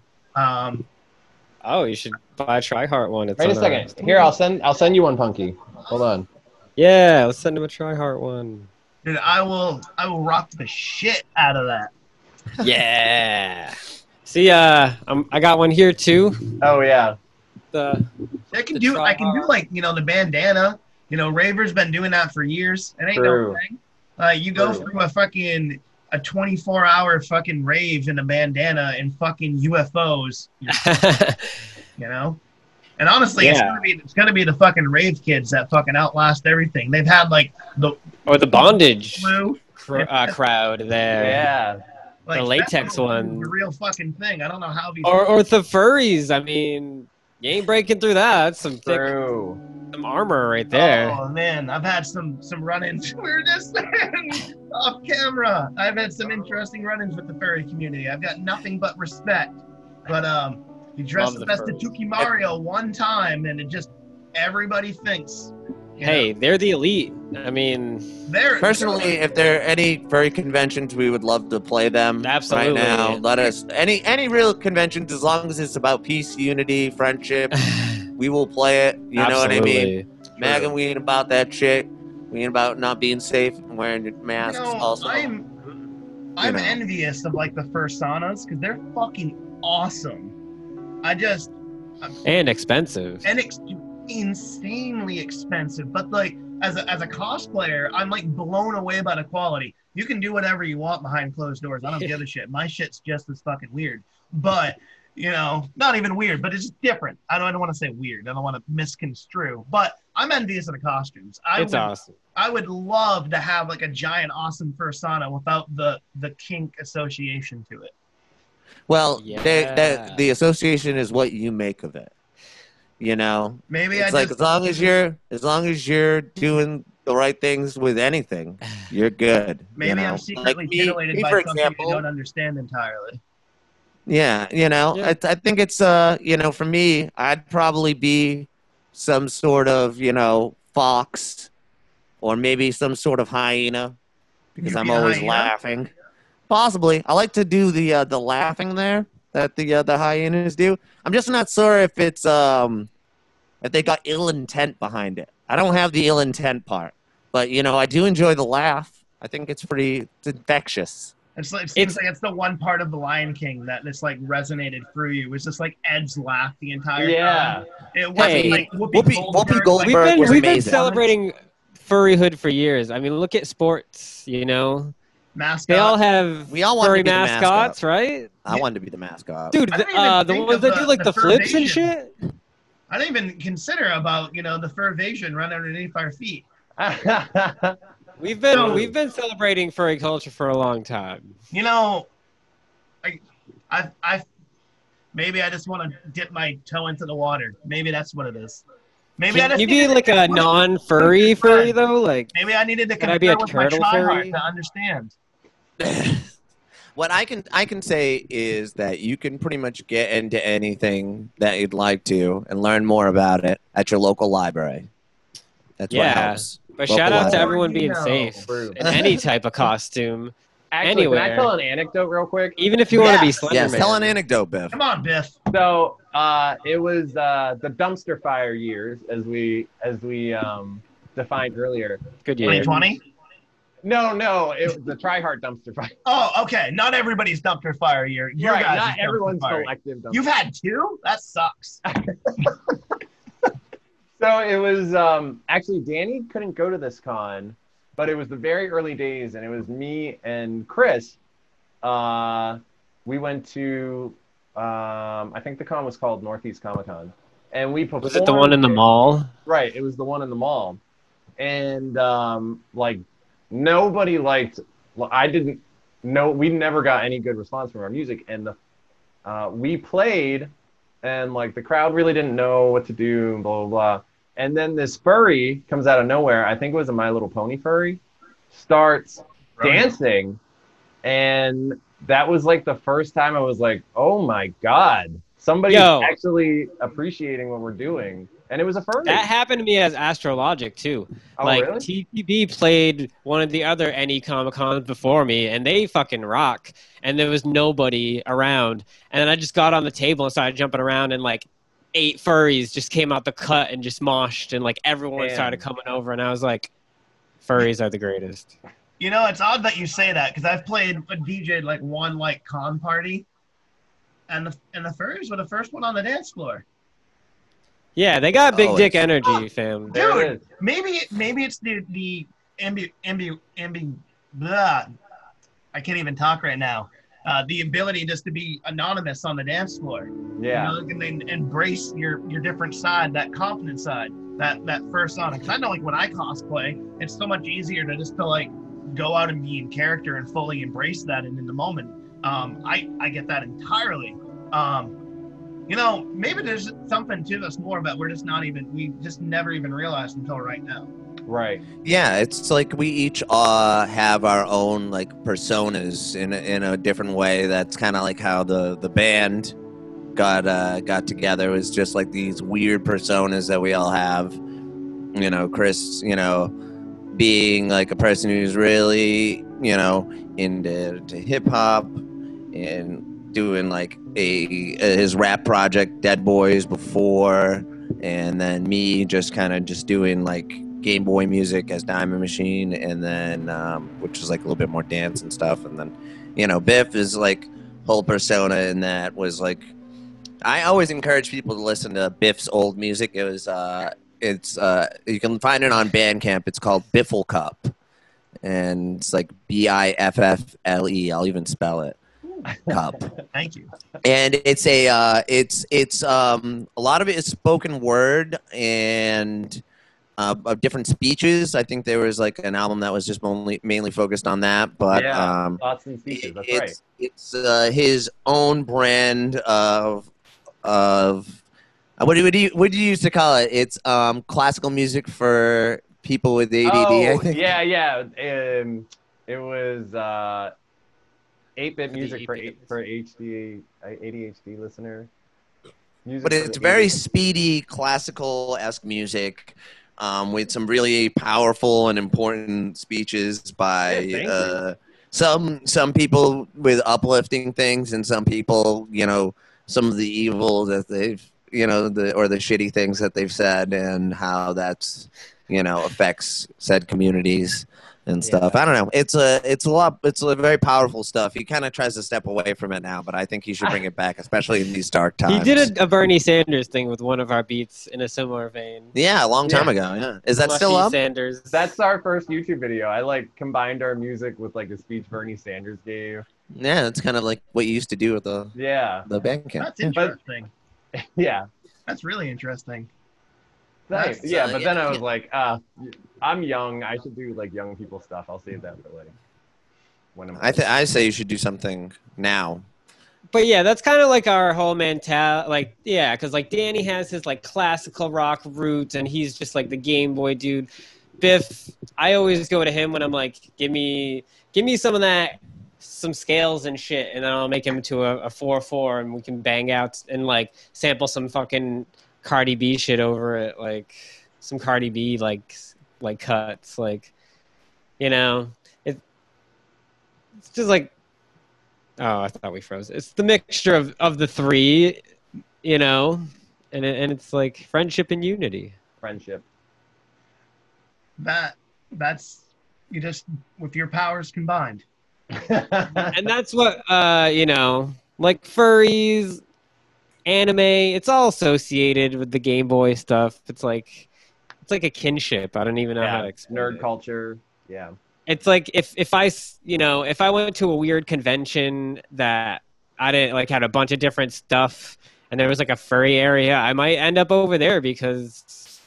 S2: Oh, you should buy a Triheart one. It's
S4: Wait a
S2: on
S4: second. Here, I'll send you one, Punky. Hold on.
S2: Yeah, let's send him a Triheart one.
S1: Dude, I will rock the shit out of that.
S2: Yeah. See, I got one here too.
S4: Oh yeah.
S1: I can do like the bandana. Raver's been doing that for years. It ain't
S4: True.
S1: no thing. You go
S4: True.
S1: through a 24-hour fucking rave in a bandana and fucking UFOs. And honestly,
S2: Yeah.
S1: it's gonna be the fucking rave kids that fucking outlast everything. They've had like the
S2: Or the bondage
S1: flu,
S2: crowd there.
S4: Yeah.
S1: like
S2: The latex
S1: that was
S2: one.
S1: the real fucking thing. I don't know how these.
S2: Or the furries. I mean, you ain't breaking through that. That's some thick
S4: True.
S2: some armor right there.
S1: Oh man, I've had some run-ins. We were just off camera. I've had some interesting run-ins with the furry community. I've got nothing but respect. But you dress
S2: Love
S1: up
S2: the
S1: as the
S2: furries.
S1: Tuki Mario one time, and it just everybody thinks.
S2: Hey, they're the elite. I mean,
S1: They're
S3: Personally, if there are any furry conventions, we would love to play them
S2: Absolutely.
S3: right now. Let us any real conventions, as long as it's about peace, unity, friendship, we will play it. You know what I mean? Megan, we ain't about that shit. We ain't about not being safe and wearing your masks. Also,
S1: I'm envious of like the Fursanas because they're fucking awesome.
S2: And expensive.
S1: And insanely expensive, but like as a cosplayer, I'm like blown away by the quality. You can do whatever you want behind closed doors. I don't give a shit. My shit's just as fucking weird, but not even weird, but it's different. I don't want to say weird. I don't want to misconstrue, but I'm envious of the costumes.
S2: Awesome.
S1: I would love to have like a giant awesome Fursana without the kink association to it.
S3: well,
S2: Yeah.
S3: the association is what you make of it.
S1: Maybe
S3: It's like as long as you're doing the right things with anything, you're good.
S1: maybe I'm secretly titillated by
S3: for
S1: something
S3: example,
S1: I don't understand entirely.
S3: Yeah,
S2: Yeah.
S3: I think it's for me, I'd probably be some sort of fox, or maybe some sort of hyena, because
S1: You'd
S3: I'm
S1: be a
S3: always
S1: hyena?
S3: laughing. Possibly, I like to do the laughing there that the hyenas do. I'm just not sure if it's if they got ill intent behind it. I don't have the ill intent part, but I do enjoy the laugh. I think it's infectious.
S1: It seems like it's the one part of the Lion King that just like resonated through you. It was just like Ed's laugh the entire time. It wasn't
S2: Hey,
S1: like
S3: Whoopi
S1: Goldberg.
S3: Goldberg was
S2: we've been
S3: amazing.
S2: celebrating furryhood for years. I mean, look at sports.
S1: Mascot.
S2: They all have
S3: We all want to
S2: furry
S3: be the
S2: mascots,
S3: mascot.
S2: right?
S3: I wanted to be the mascot.
S2: Dude,
S1: I didn't even
S2: the
S1: think
S2: ones
S1: of
S2: that do like the flips and
S1: furvation.
S2: shit.
S1: I didn't even consider about the furvation running underneath our feet.
S2: We've been celebrating furry culture for a long time.
S1: I maybe I just want to dip my toe into the water. Maybe that's what it is. Maybe
S2: Can you be like a non-furry furry though? Like,
S1: Maybe I needed to
S2: Can I be a
S1: confer with my
S2: turtle
S1: Triheart
S2: furry?
S1: to understand.
S3: What I can say is that you can pretty much get into anything that you'd like to and learn more about it at your local library. That's what
S2: Yeah.
S3: helps.
S2: but
S3: Local
S2: shout out to
S3: library.
S2: everyone being
S1: No.
S2: safe
S4: True.
S2: in any type of costume,
S4: Actually,
S2: Anywhere.
S4: can I tell an anecdote real quick?
S2: even if you want to be
S1: Yes.
S2: Slender
S3: Yes,
S2: Man.
S3: tell an anecdote, Biff.
S1: Come on, Biff.
S4: So it was the dumpster fire years, as we defined earlier.
S2: Good year.
S1: 2020?
S4: No, it was the Triheart dumpster fire.
S1: Oh, okay. Not everybody's dumpster fire year. Your
S4: Right,
S1: guys'
S4: not
S1: is dumpster
S4: everyone's
S1: fire.
S4: collective dumpster.
S1: You've had two? That sucks.
S4: So it was actually Danny couldn't go to this con, but it was the very early days, and it was me and Chris we went to I think the con was called Northeast Comic Con, and we performed.
S2: Was it the one in the mall?
S4: Right, it was the one in the mall, and like nobody liked. Well, I didn't know. We never got any good response from our music, and we played, and like the crowd really didn't know what to do, blah blah blah. And then this furry comes out of nowhere. I think it was a My Little Pony furry. Starts dancing, and that was like the first time I was like, "Oh my god, somebody's actually appreciating what we're doing." And it was a furry.
S2: That happened to me as Astrologic too.
S4: Oh,
S2: like
S4: really?
S2: TPB played one of the other NE Comic Cons before me, and they fucking rock. And there was nobody around, and then I just got on the table and started jumping around, and like 8 furries just came out the cut and just moshed, and like everyone started coming over, and I was like, furries are the greatest.
S1: You know, it's odd that you say that because I've played a DJ like one like con party, and the furries were the first one on the dance floor.
S2: Yeah, they got big dick energy, fam.
S1: Dude, maybe it's the blah. I can't even talk right now. The ability just to be anonymous on the dance floor.
S4: Yeah.
S1: You know, and then embrace your different side, that confident side, that first on. Because I know, like when I cosplay, it's so much easier to just to like go out and be in character and fully embrace that and in the moment. I get that entirely. You know, maybe there's something to this more, but we just never even realized until right now.
S4: Right.
S3: Yeah, it's like we each have our own like personas in a different way. That's kind of like how the band got together. It was just like these weird personas that we all have. You know, Chris, you know, being like a person who's really, you know, into hip hop and doing like his rap project Dead Boys before, and then me just kind of just doing like Game Boy music as Diamond Machine, and then which is like a little bit more dance and stuff. And then, you know, Biff is like whole persona, and that was like, I always encourage people to listen to Biff's old music. It was it's you can find it on Bandcamp. It's called Biffle Cup, and it's like Biffle. I'll even spell it. Cup.
S1: Thank you.
S3: And it's a lot of it is spoken word and of different speeches. I think there was like an album that was just mainly focused on that, but
S4: thoughts and speeches. That's right.
S3: It's his own brand of what do you used to call it? It's classical music for people with ADD. I think.
S4: Yeah. It was 8-bit music for ADHD listener.
S3: But it's very speedy, classical-esque music with some really powerful and important speeches by some people with uplifting things, and some people, you know, some of the evil that they've, you know, or the shitty things that they've said, and how that's, you know, affects said communities and stuff. I don't know. It's a very powerful stuff. He kind of tries to step away from it now, but I think he should bring it back, especially in these dark times.
S2: He did a Bernie Sanders thing with one of our beats in a similar vein.
S3: Yeah, a long time ago. Yeah, is that still up?
S2: Sanders.
S4: That's our first YouTube video. I like combined our music with like a speech Bernie Sanders gave.
S3: Yeah, that's kind of like what you used to do with the Bandcamp.
S1: That's interesting.
S4: Yeah,
S1: that's really interesting.
S4: Thanks. Yeah, but then I was like, I'm young. I should do like young people stuff. I'll save that for like when I'm.
S3: I say you should do something now.
S2: But yeah, that's kind of like our whole mentality. Like, yeah, because like Danny has his like classical rock roots, and he's just like the Game Boy dude. Biff, I always go to him when I'm like, give me some of that, some scales and shit, and then I'll make him into a 4/4, and we can bang out and like sample some fucking Cardi B shit over it, like some Cardi B like cuts, like, you know, it's just like, oh, I thought we froze. It's the mixture of the three, you know, and it's like friendship and unity.
S4: Friendship.
S1: That's you just with your powers combined.
S2: And that's what you know, like furries, anime, it's all associated with the Game Boy stuff. It's like a kinship. I don't even know how to explain
S4: nerd
S2: it.
S4: culture. Yeah.
S2: It's like if I went to a weird convention that I didn't like had a bunch of different stuff, and there was like a furry area, I might end up over there because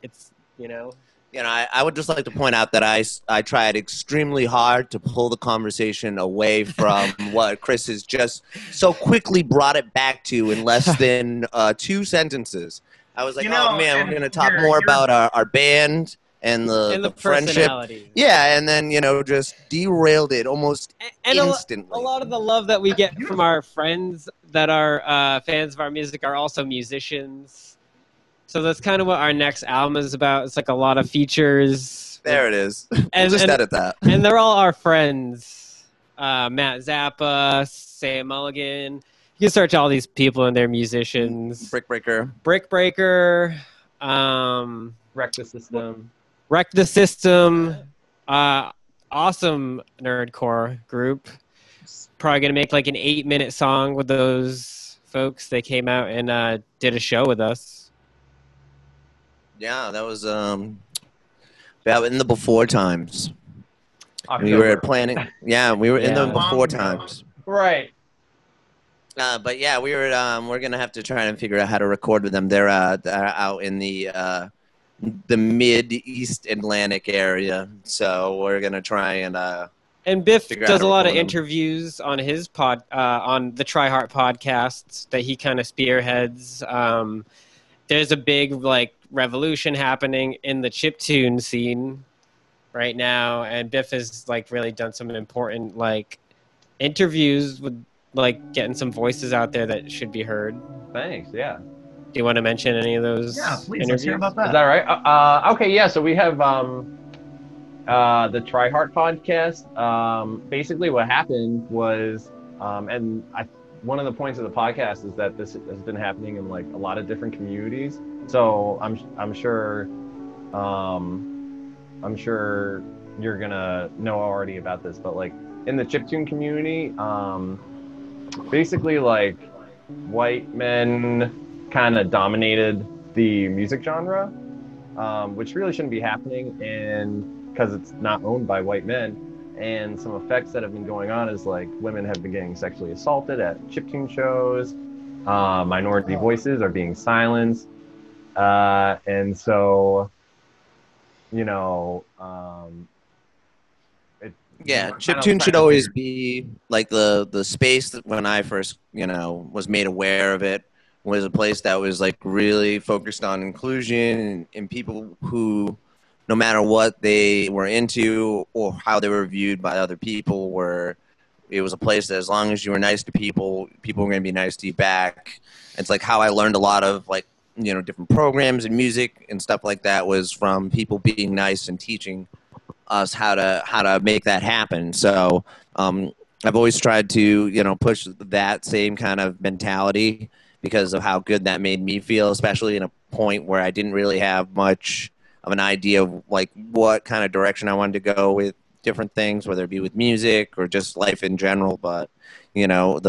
S2: it's, you know.
S3: You know, I would just like to point out that I tried extremely hard to pull the conversation away from what Chris has just so quickly brought it back to in less than 2 sentences. I was like, oh man, we're going to talk more about our band and the friendship.
S2: Personality.
S3: Yeah, and then, you know, just derailed it almost instantly.
S2: A lot of the love that we get from our friends that are fans of our music are also musicians. So that's kind of what our next album is about. It's like a lot of features.
S3: There it is. And just edit that.
S2: And they're all our friends. Matt Zappa, Sam Mulligan. You can search all these people and they're musicians.
S3: Brickbreaker.
S4: Wreck the System.
S2: Wreck the System. Awesome nerdcore group. Probably going to make like an 8-minute song with those folks. They came out and did a show with us.
S3: Yeah, that was about in the before times.
S4: October.
S3: We were planning. Yeah, we were in the before times.
S4: Right.
S3: But yeah, we're gonna have to try and figure out how to record with them. They're out in the mid-east Atlantic area, so we're gonna try and
S2: Biff does a lot of interviews on his on the Triheart podcast that he kind of spearheads. There's a big like revolution happening in the chiptune scene right now, and Biff has like really done some important like interviews with like getting some voices out there that should be heard.
S4: Thanks. Yeah.
S2: Do you want to mention any of those?
S1: Yeah, please.
S2: Interviews?
S1: Let's hear about that.
S4: Is that right? Okay. Yeah. So we have the Triheart podcast. Basically, what happened was, one of the points of the podcast is that this has been happening in like a lot of different communities. So I'm sure you're gonna know already about this, but like in the chiptune community, basically like white men kind of dominated the music genre, which really shouldn't be happening, and because it's not owned by white men. And some effects that have been going on is like women have been getting sexually assaulted at chiptune shows, minority voices are being silenced, and so, you know,
S3: chiptune should always be like the space that when I first, you know, was made aware of it was a place that was like really focused on inclusion and people who, no matter what they were into or how they were viewed by other people, it was a place that as long as you were nice to people, people were going to be nice to you back. It's like how I learned a lot of like, you know, different programs and music and stuff like that was from people being nice and teaching us how to make that happen. So I've always tried to, you know, push that same kind of mentality because of how good that made me feel, especially in a point where I didn't really have much of an idea of like what kind of direction I wanted to go with different things, whether it be with music or just life in general. But, you know,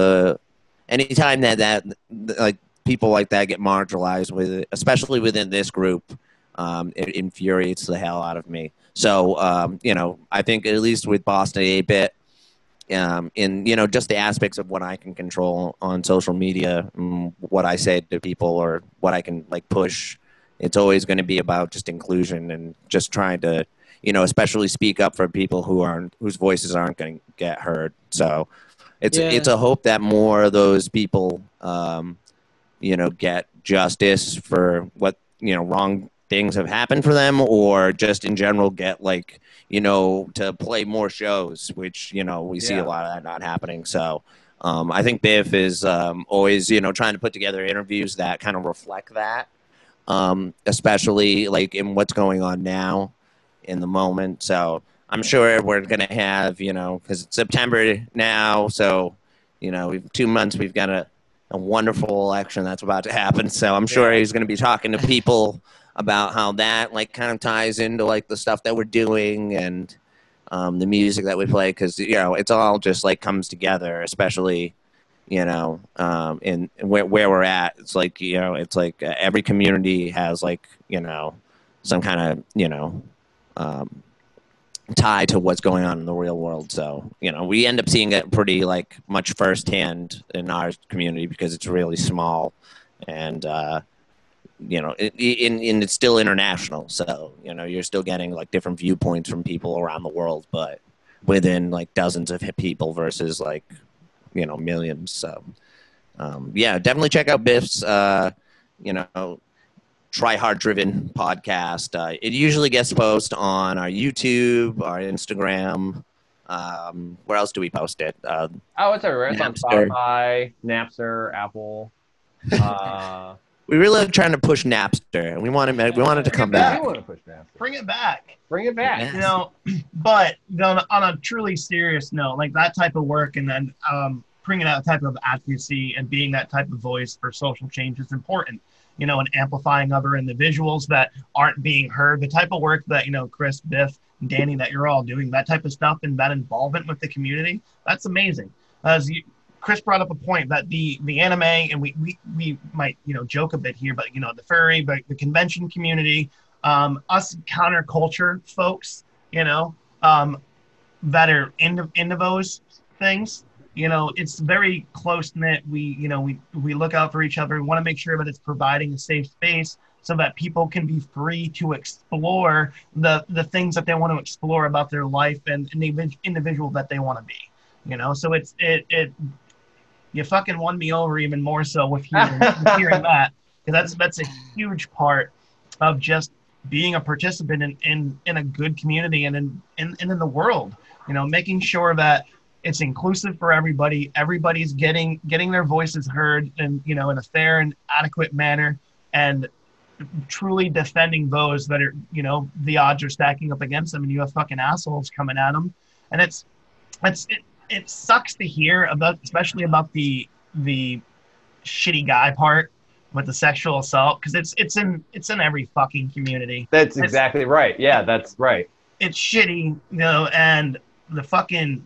S3: anytime that like people like that get marginalized with it, especially within this group, it infuriates the hell out of me. So, you know, I think at least with Boston 8-Bit, in, you know, just the aspects of what I can control on social media, what I say to people or what I can like push, it's always going to be about just inclusion and just trying to, you know, especially speak up for people whose voices aren't going to get heard. So it's a hope that more of those people, you know, get justice for what, you know, wrong things have happened for them, or just in general get like, you know, to play more shows, which, you know, we see a lot of that not happening. So I think Biff is always, you know, trying to put together interviews that kind of reflect that. Especially like in what's going on now in the moment. So I'm sure we're going to have, you know, because it's September now. So, you know, 2 months, we've got a wonderful election that's about to happen. So I'm sure he's going to be talking to people about how that like kind of ties into like the stuff that we're doing and the music that we play. Cause, you know, it's all just like comes together, especially, you know, in where we're at. It's like, you know, it's like every community has like, you know, some kind of, you know, tie to what's going on in the real world. So, we end up seeing it pretty like much firsthand in our community because it's really small, and it's still international. So, you're still getting like different viewpoints from people around the world, but within like dozens of people versus like, millions. So, yeah, definitely check out Biff's, Triheart driven podcast. It usually gets posted on our YouTube, our Instagram. Where else do we post it?
S4: It's everywhere. It's on
S3: Napster.
S4: Spotify, Napster, Apple.
S3: We really are trying to push Napster, and we wanted to come back.
S4: We want to push Napster.
S1: Bring it back.
S4: Bring it back.
S3: Yeah.
S1: But on a truly serious note, like that type of work, and then bringing that type of advocacy and being that type of voice for social change is important. And amplifying other individuals that aren't being heard, the type of work that, Chris, Biff, and Danny, that you're all doing, that type of stuff and that involvement with the community, that's amazing. Chris brought up a point that the anime, and we might, joke a bit here, but, the furry, but the convention community, us counterculture folks, that are into those things, it's very close-knit. We look out for each other. We want to make sure that it's providing a safe space so that people can be free to explore the things that they want to explore about their life and the individual that they want to be. So you fucking won me over even more so with hearing that, because that's a huge part of just being a participant in a good community and in the world. Making sure that it's inclusive for everybody. Everybody's getting their voices heard and, in a fair and adequate manner, and truly defending those that are, the odds are stacking up against them and you have fucking assholes coming at them. And it sucks to hear about, especially about the shitty guy part with the sexual assault, because it's in every fucking community.
S4: That's exactly right. Yeah, that's right.
S1: It's shitty, and the fucking...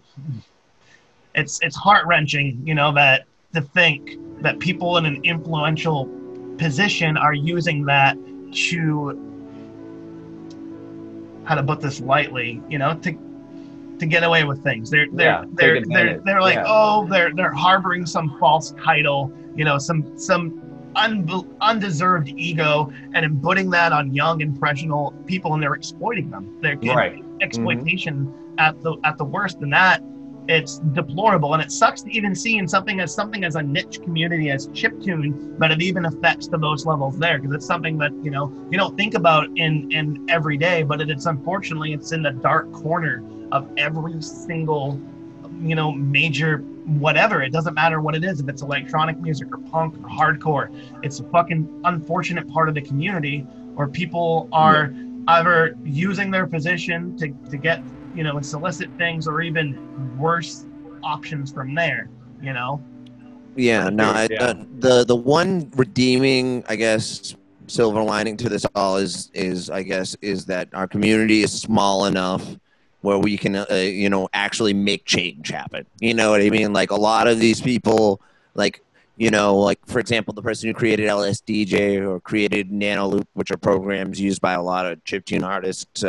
S1: It's heart-wrenching, that to think that people in an influential position are using that to, how to put this lightly, to get away with things. They're like, they're harboring some false title, some undeserved ego, and putting that on young, impressionable people, and they're exploiting them. They're exploitation at the worst, and that. It's deplorable, and it sucks to even see in something as a niche community as chiptune, but it even affects to those levels there, because it's something that you don't think about in every day, but it's unfortunately it's in the dark corner of every single major whatever. It doesn't matter what it is, if it's electronic music or punk or hardcore. It's a fucking unfortunate part of the community where people are either using their position to get and solicit things, or even worse options from there,
S3: Yeah, no, the one redeeming, I guess, silver lining to this all is that our community is small enough where we can, actually make change happen. You know what I mean? Like a lot of these people, like for example, the person who created LSDJ or created Nano Loop, which are programs used by a lot of chiptune artists,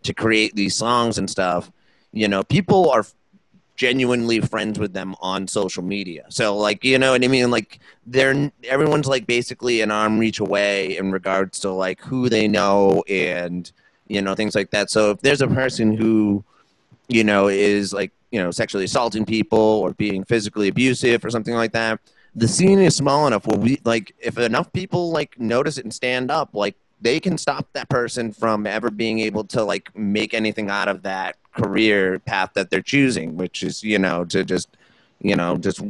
S3: to create these songs and stuff, people are genuinely friends with them on social media. So like, you know what I mean? Like everyone's like basically an arm reach away in regards to like who they know and, things like that. So if there's a person who, is like, sexually assaulting people or being physically abusive or something like that, the scene is small enough where we like, if enough people like notice it and stand up, like, they can stop that person from ever being able to like make anything out of that career path that they're choosing, which is, to just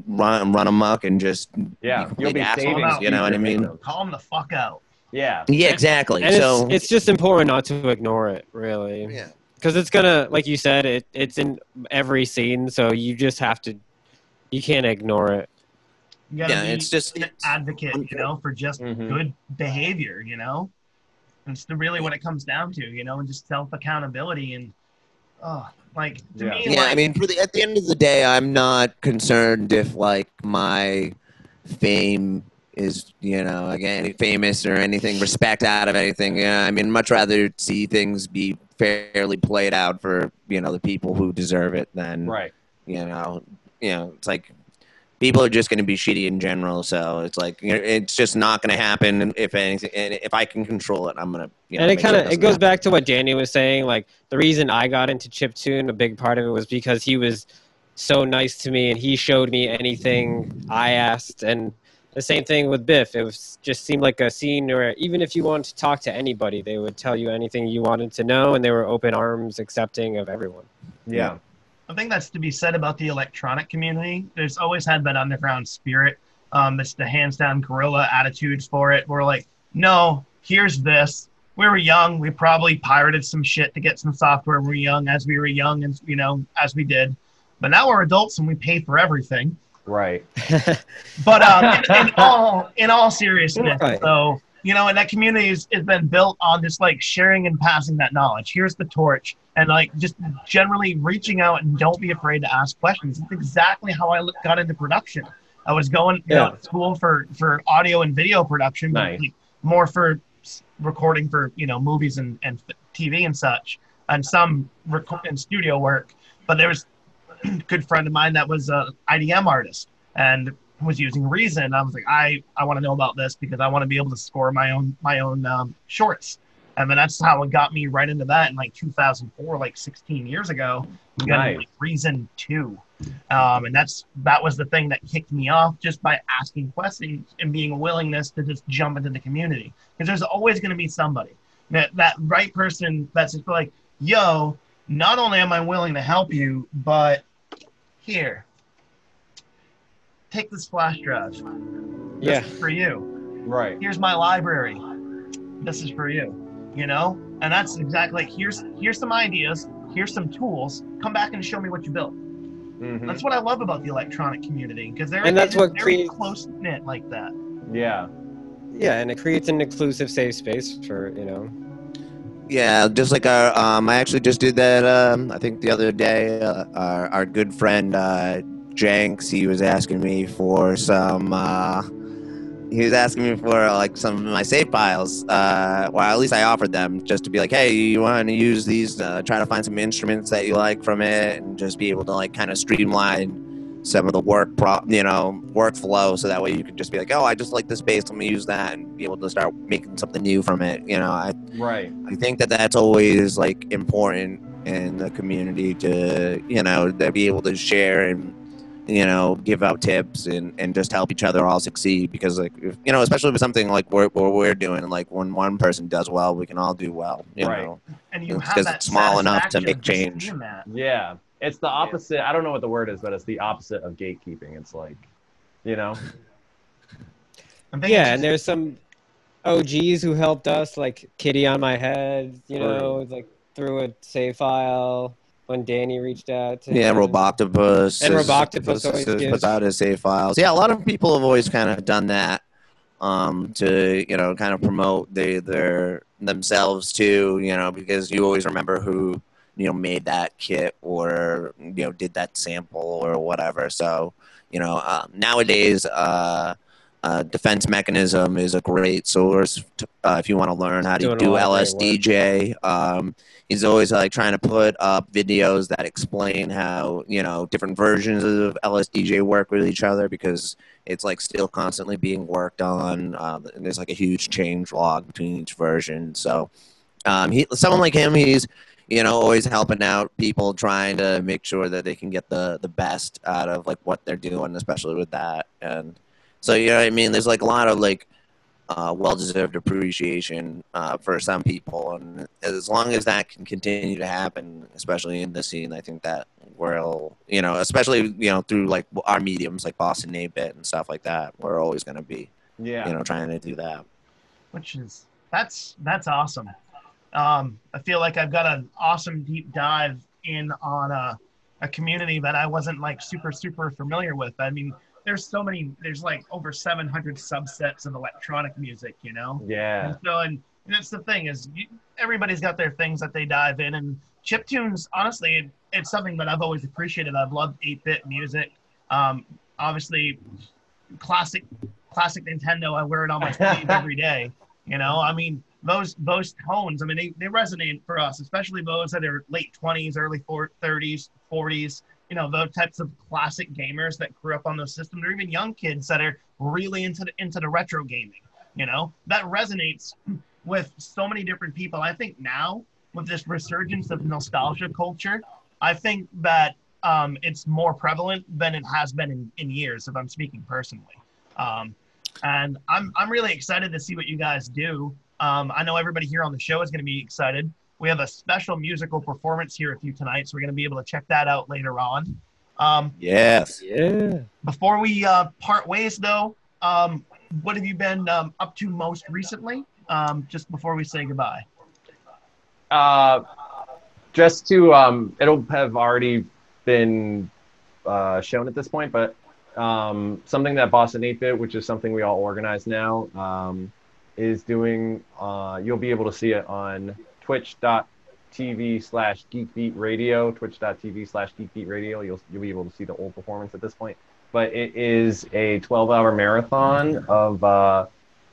S3: run amok and just
S4: you'll be saving,
S3: you know what I mean?
S1: Calm the fuck out.
S3: Yeah, exactly.
S2: And
S3: so
S2: it's just important not to ignore it, really.
S3: Yeah,
S2: because it's gonna, like you said, it's in every scene, so you just have to, you can't ignore it.
S1: You gotta be
S3: it's just
S1: an advocate, for just good behavior, It's really what it comes down to, and just self-accountability and, to me,
S3: yeah. I mean, at the end of the day, I'm not concerned if like my fame is, again, famous or anything, respect out of anything. Yeah, I mean, much rather see things be fairly played out for the people who deserve it, then
S4: Right.
S3: It's like people are just going to be shitty in general. So it's like it's just not going to happen. If anything, and if I can control it, I'm gonna.
S2: And it goes back to what Danny was saying. Like the reason I got into chiptune, a big part of it was because he was so nice to me and he showed me anything I asked. And the same thing with Biff. It was just seemed like a scene where even if you wanted to talk to anybody, they would tell you anything you wanted to know, and they were open arms, accepting of everyone.
S4: Yeah.
S1: I think that's to be said about the electronic community. There's always had that underground spirit. It's the hands down guerrilla attitudes for it. We're like, no, here's this. We were young. We probably pirated some shit to get some software when we were young, as and as we did. But now we're adults and we pay for everything.
S4: Right.
S1: But in all seriousness,
S2: Right.
S1: so and that community has been built on just like sharing and passing that knowledge. Here's the torch, and like just generally reaching out and don't be afraid to ask questions. It's exactly how I got into production. I was going to school for audio and video production,
S4: Nice.
S1: but like, more for recording for movies and TV and such, and some and studio work. But there was a good friend of mine that was an IDM artist and was using Reason. I was like, I want to know about this because I want to be able to score my own shorts. And then that's how it got me right into that in like 2004, like 16 years ago. We got into, like, Reason 2. And that was the thing that kicked me off, just by asking questions and being a willingness to just jump into the community. Because there's always going to be somebody, that right person that's just like, yo, not only am I willing to help you, but here, take this flash drive. This is for you.
S4: Right.
S1: Here's my library. This is for you. And that's exactly like, here's some ideas. Here's some tools. Come back and show me what you built.
S4: Mm-hmm.
S1: That's what I love about the electronic community, because they're very close knit like that.
S4: Yeah.
S2: Yeah, and it creates an inclusive, safe space for
S3: Yeah, just like I actually just did that. I think the other day, our good friend Jenks, he was asking me for some. He was asking me for like some of my save files. Well, at least I offered them just to be like, hey, you want to use these? Try to find some instruments that you like from it, and just be able to like kind of streamline some of the workflow, so that way you could just be like, oh, I just like this bass, let me use that, and be able to start making something new from it. I think that that's always like important in the community to to be able to share and give out tips and just help each other all succeed, because like especially with something like what we're doing, like when one person does well, we can all do well. You know,
S1: and you have
S3: because
S1: that
S3: it's small enough to make change.
S4: Yeah. It's the opposite. I don't know what the word is, but it's the opposite of gatekeeping. It's like,
S2: Yeah, and there's some OGs who helped us, like Kitty on My Head, like through a save file when Danny reached out to him.
S3: Roboctopus.
S2: And Roboctopus always
S3: puts out his save files. Yeah, a lot of people have always kind of done that to kind of promote their themselves too, because you always remember who made that kit or did that sample or whatever. So nowadays Defense Mechanism is a great source if you want to learn how to do LSDJ. He's always like trying to put up videos that explain how different versions of LSDJ work with each other, because it's like still constantly being worked on, and there's like a huge change log between each version. So someone like him, he's always helping out people, trying to make sure that they can get the best out of like what they're doing, especially with that. And so what I mean, there's like a lot of like well-deserved appreciation for some people, and as long as that can continue to happen, especially in the scene, I think that we'll especially through like our mediums like Boston 8-bit and stuff like that, we're always going to be trying to do that,
S1: which is that's awesome. I feel like I've got an awesome deep dive in on a community that I wasn't like super familiar with. I mean, there's like over 700 subsets of electronic music,
S4: Yeah.
S1: And so, and that's the thing is everybody's got their things that they dive in, and chiptunes, honestly, it's something that I've always appreciated. I've loved 8-bit music. Obviously, classic Nintendo. I wear it on my sleeve every day. I mean, those tones, I mean, they resonate for us, especially those that are late 20s, early 30s, 40s. You know, those types of classic gamers that grew up on those systems, or even young kids that are really into the retro gaming. You know, that resonates with so many different people. I think now with this resurgence of nostalgia culture, I think that it's more prevalent than it has been in years, if I'm speaking personally. And I'm really excited to see what you guys do. I know everybody here on the show is going to be excited. We have a special musical performance here with you tonight, so we're going to be able to check that out later on.
S3: Yes.
S2: Yeah.
S1: Before we part ways, though, what have you been up to most recently? Just before we say goodbye.
S4: Just to, it'll have already been shown at this point, but something that Boston 8-Bit, which is something we all organize now, is doing, you'll be able to see it on twitch.tv/geekbeatradio, twitch.tv/geekbeatradio. You'll be able to see the old performance at this point. But it is a 12-hour marathon of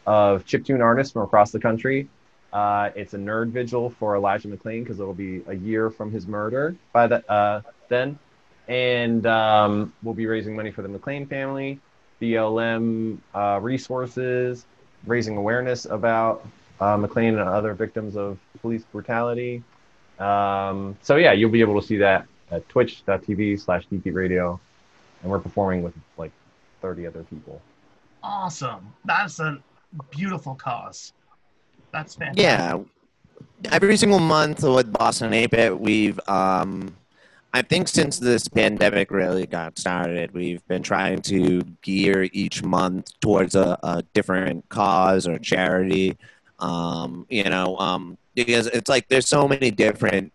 S4: chiptune artists from across the country. It's a nerd vigil for Elijah McClain because it'll be a year from his murder by then. And we'll be raising money for the McClain family, BLM resources, raising awareness about McClain and other victims of police brutality. So yeah, you'll be able to see that at twitch.tv/geekbeatradio. And we're performing with like 30 other people.
S1: Awesome. That's a beautiful cause. That's fantastic.
S3: Yeah. Every single month with Boston 8-Bit, we've, I think since this pandemic really got started, we've been trying to gear each month towards a different cause or charity. Because it's like there's so many different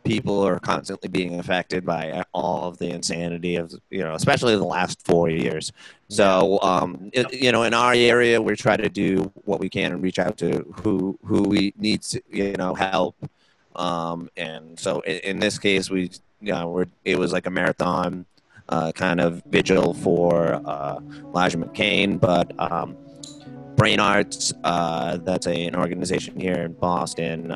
S3: people are constantly being affected by all of the insanity of, especially the last 4 years. So, in our area, we're trying to do what we can and reach out to who we need to, help. And so in this case, it was like a marathon kind of vigil for Elijah McClain, but Brain Arts, that's an organization here in Boston.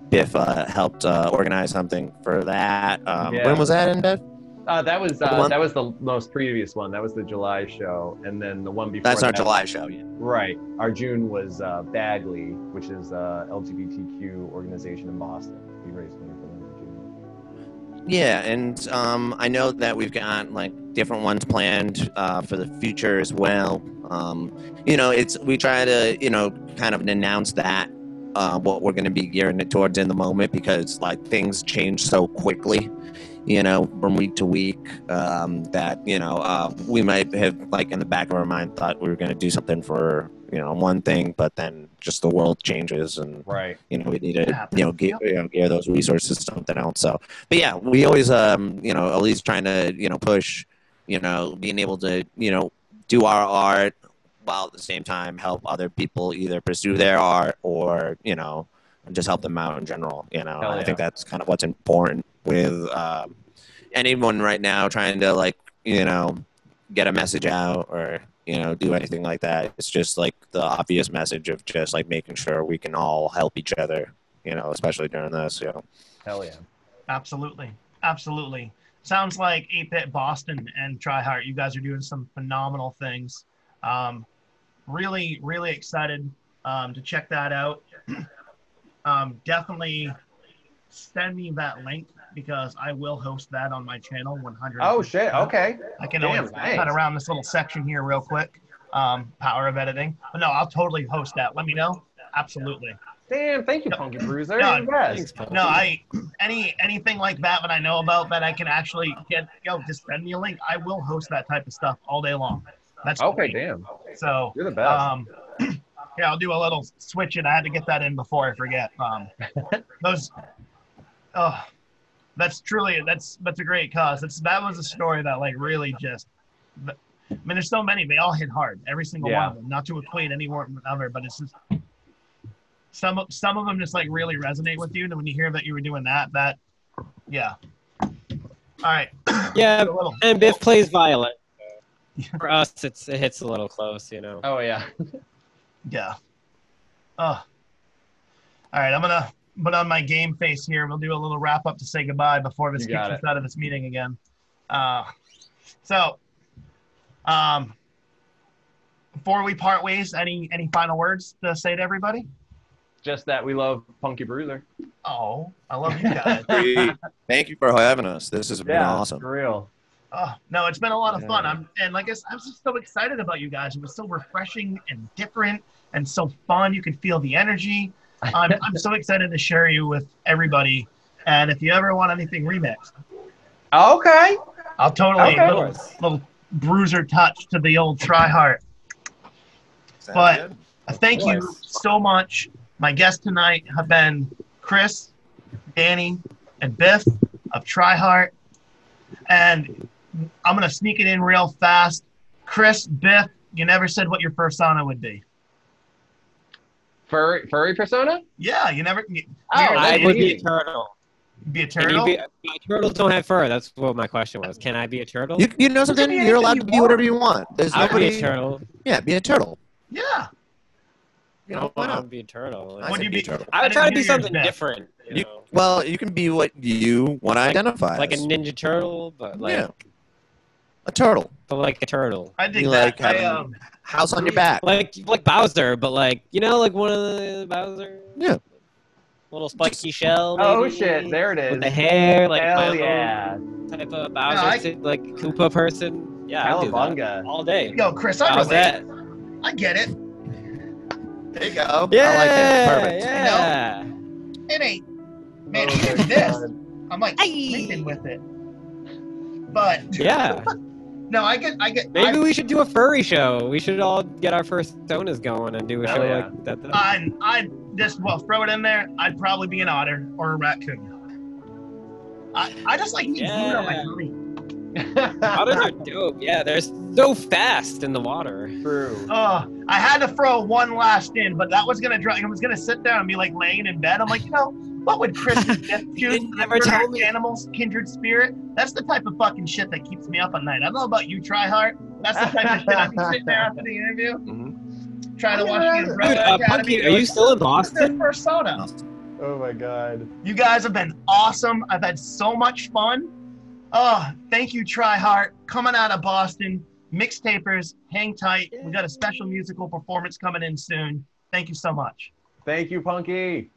S3: Biff helped organize something for that. When was that in, Biff?
S4: That was the most previous one. That was the July show, and then the one before.
S3: That's our July show, yeah.
S4: Right. Our June was Bagley, which is a LGBTQ organization in Boston. We raised money for them in June.
S3: Yeah, and I know that we've got like different ones planned for the future as well. We try to kind of announce that. What we're going to be gearing it towards in the moment, because like things change so quickly, from week to week, that we might have like in the back of our mind thought we were going to do something for one thing, but then just the world changes and
S4: right.
S3: We need to gear those resources to something else. So, but yeah, we always at least trying to push being able to do our art, while at the same time help other people either pursue their art or, just help them out in general. I think that's kind of what's important with anyone right now trying to like, get a message out or, do anything like that. It's just like the obvious message of just like making sure we can all help each other, especially during this.
S4: Hell yeah.
S1: Absolutely. Absolutely. Sounds like 8-Bit Boston and Triheart, you guys are doing some phenomenal things. Really, really excited to check that out. Definitely send me that link because I will host that on my channel 100%.
S4: Oh, shit. Okay.
S1: I can always cut around this little section here real quick. Power of editing. But no, I'll totally host that. Let me know. Absolutely.
S4: Damn, thank you, Punky Bruiser.
S1: No, anything like that I know about that I can actually get, just send me a link. I will host that type of stuff all day long. That's
S4: okay.
S1: Great.
S4: Damn.
S1: So
S4: you're the best.
S1: Yeah, I'll do a little switch it. I had to get that in before I forget. That's a great cause. That was a story that like really just. I mean, there's so many. They all hit hard. Every single one of them. Not to equate any one with another, but it's just some of them just like really resonate with you. And when you hear that you were doing that, yeah. All right.
S2: Yeah, and Biff plays violin. For us, it hits a little close,
S4: Oh yeah.
S1: Yeah. All right, I'm gonna put on my game face here. We'll do a little wrap up to say goodbye before this
S4: You
S1: kicks
S4: got
S1: us
S4: it.
S1: out of this meeting again. So, before we part ways, any final words to say to everybody?
S4: Just that we love Punky Bruiser.
S1: Oh, I love you guys.
S3: Thank you for having us. This has been awesome.
S4: For real.
S1: Oh, no, it's been a lot of fun.
S3: Yeah.
S1: And like I was just so excited about you guys. It was so refreshing and different and so fun. You could feel the energy. I'm so excited to share you with everybody. And if you ever want anything remixed,
S4: Okay.
S1: I'll totally
S4: Okay.
S1: little bruiser touch to the old Triheart.
S3: Sounds
S1: But
S3: good.
S1: thank you so much. My guests tonight have been Chris, Danny, and Biff of Triheart. And I'm going to sneak it in real fast. Chris, Biff, you never said what your persona would be.
S4: Furry persona?
S1: Yeah, you never.
S2: I
S1: You're
S2: would be a turtle.
S1: be a
S2: Can you
S1: turtle?
S2: be, turtles don't have fur. That's what my question was. Can I be a turtle?
S3: You know something?
S1: be
S3: You're allowed
S1: anything
S3: to
S1: you
S3: be whatever you want. There's
S2: I'll
S3: nobody.
S2: be a turtle.
S3: Yeah, be a turtle.
S1: Yeah.
S3: You know, why
S2: I'll
S3: not?
S2: be a turtle.
S3: I
S1: Would
S3: said
S1: you
S3: be a
S1: be-
S3: turtle.
S2: I would
S1: I
S2: try to
S1: didn't
S2: be
S1: hear yours,
S2: something
S1: Beth.
S2: different.
S3: You, well, you can be what you want to identify
S2: Like a
S3: as.
S2: ninja turtle, but like
S3: Yeah. A turtle.
S2: a turtle.
S1: I dig
S3: You
S1: that.
S3: like having house on your back.
S2: Like Bowser, but like like one of the Bowser.
S3: Yeah.
S2: Little spiky shell.
S4: Oh
S2: maybe,
S4: shit! There it is.
S2: With the hair, like
S4: Hell
S2: my
S4: yeah!
S2: own type of Bowser, like Koopa person. Yeah, I'd do that
S4: Cowabunga.
S2: all day.
S1: Yo, Chris, I
S2: How's
S1: relate.
S2: that?
S1: I get it.
S3: There you go.
S2: Yeah,
S3: I like it. Perfect.
S2: Yeah.
S1: It ain't. Man,
S4: Oh my
S1: here's this.
S4: God.
S1: I'm like sleeping with it. But
S2: Yeah.
S1: no, I get.
S2: Maybe we should do a furry show. We should all get our personas going and do a
S4: Hell
S2: show
S4: yeah.
S2: like that.
S1: I just throw it in there. I'd probably be an otter or a raccoon. I just like eating food on my
S2: Yeah.
S1: belly.
S2: Otters are dope. Yeah, they're so fast in the water.
S4: True.
S1: I had to throw one last in, but that was gonna I was gonna sit down and be like laying in bed. I'm like, what would Chris and Biff choose?
S2: never tell me.
S1: Animals, kindred spirit. That's the type of fucking shit that keeps me up at night. I don't know about you, Triheart. That's the type of shit I'd be sitting there after the interview, trying to watch the Umbrella
S2: Dude,
S1: Academy.
S2: Punky, are you still in Boston?
S1: Their persona.
S4: Oh my God.
S1: You guys have been awesome. I've had so much fun. Oh, thank you, Triheart. Coming out of Boston. Mixtapers, hang tight. We got a special musical performance coming in soon. Thank you so much.
S4: Thank you, Punky.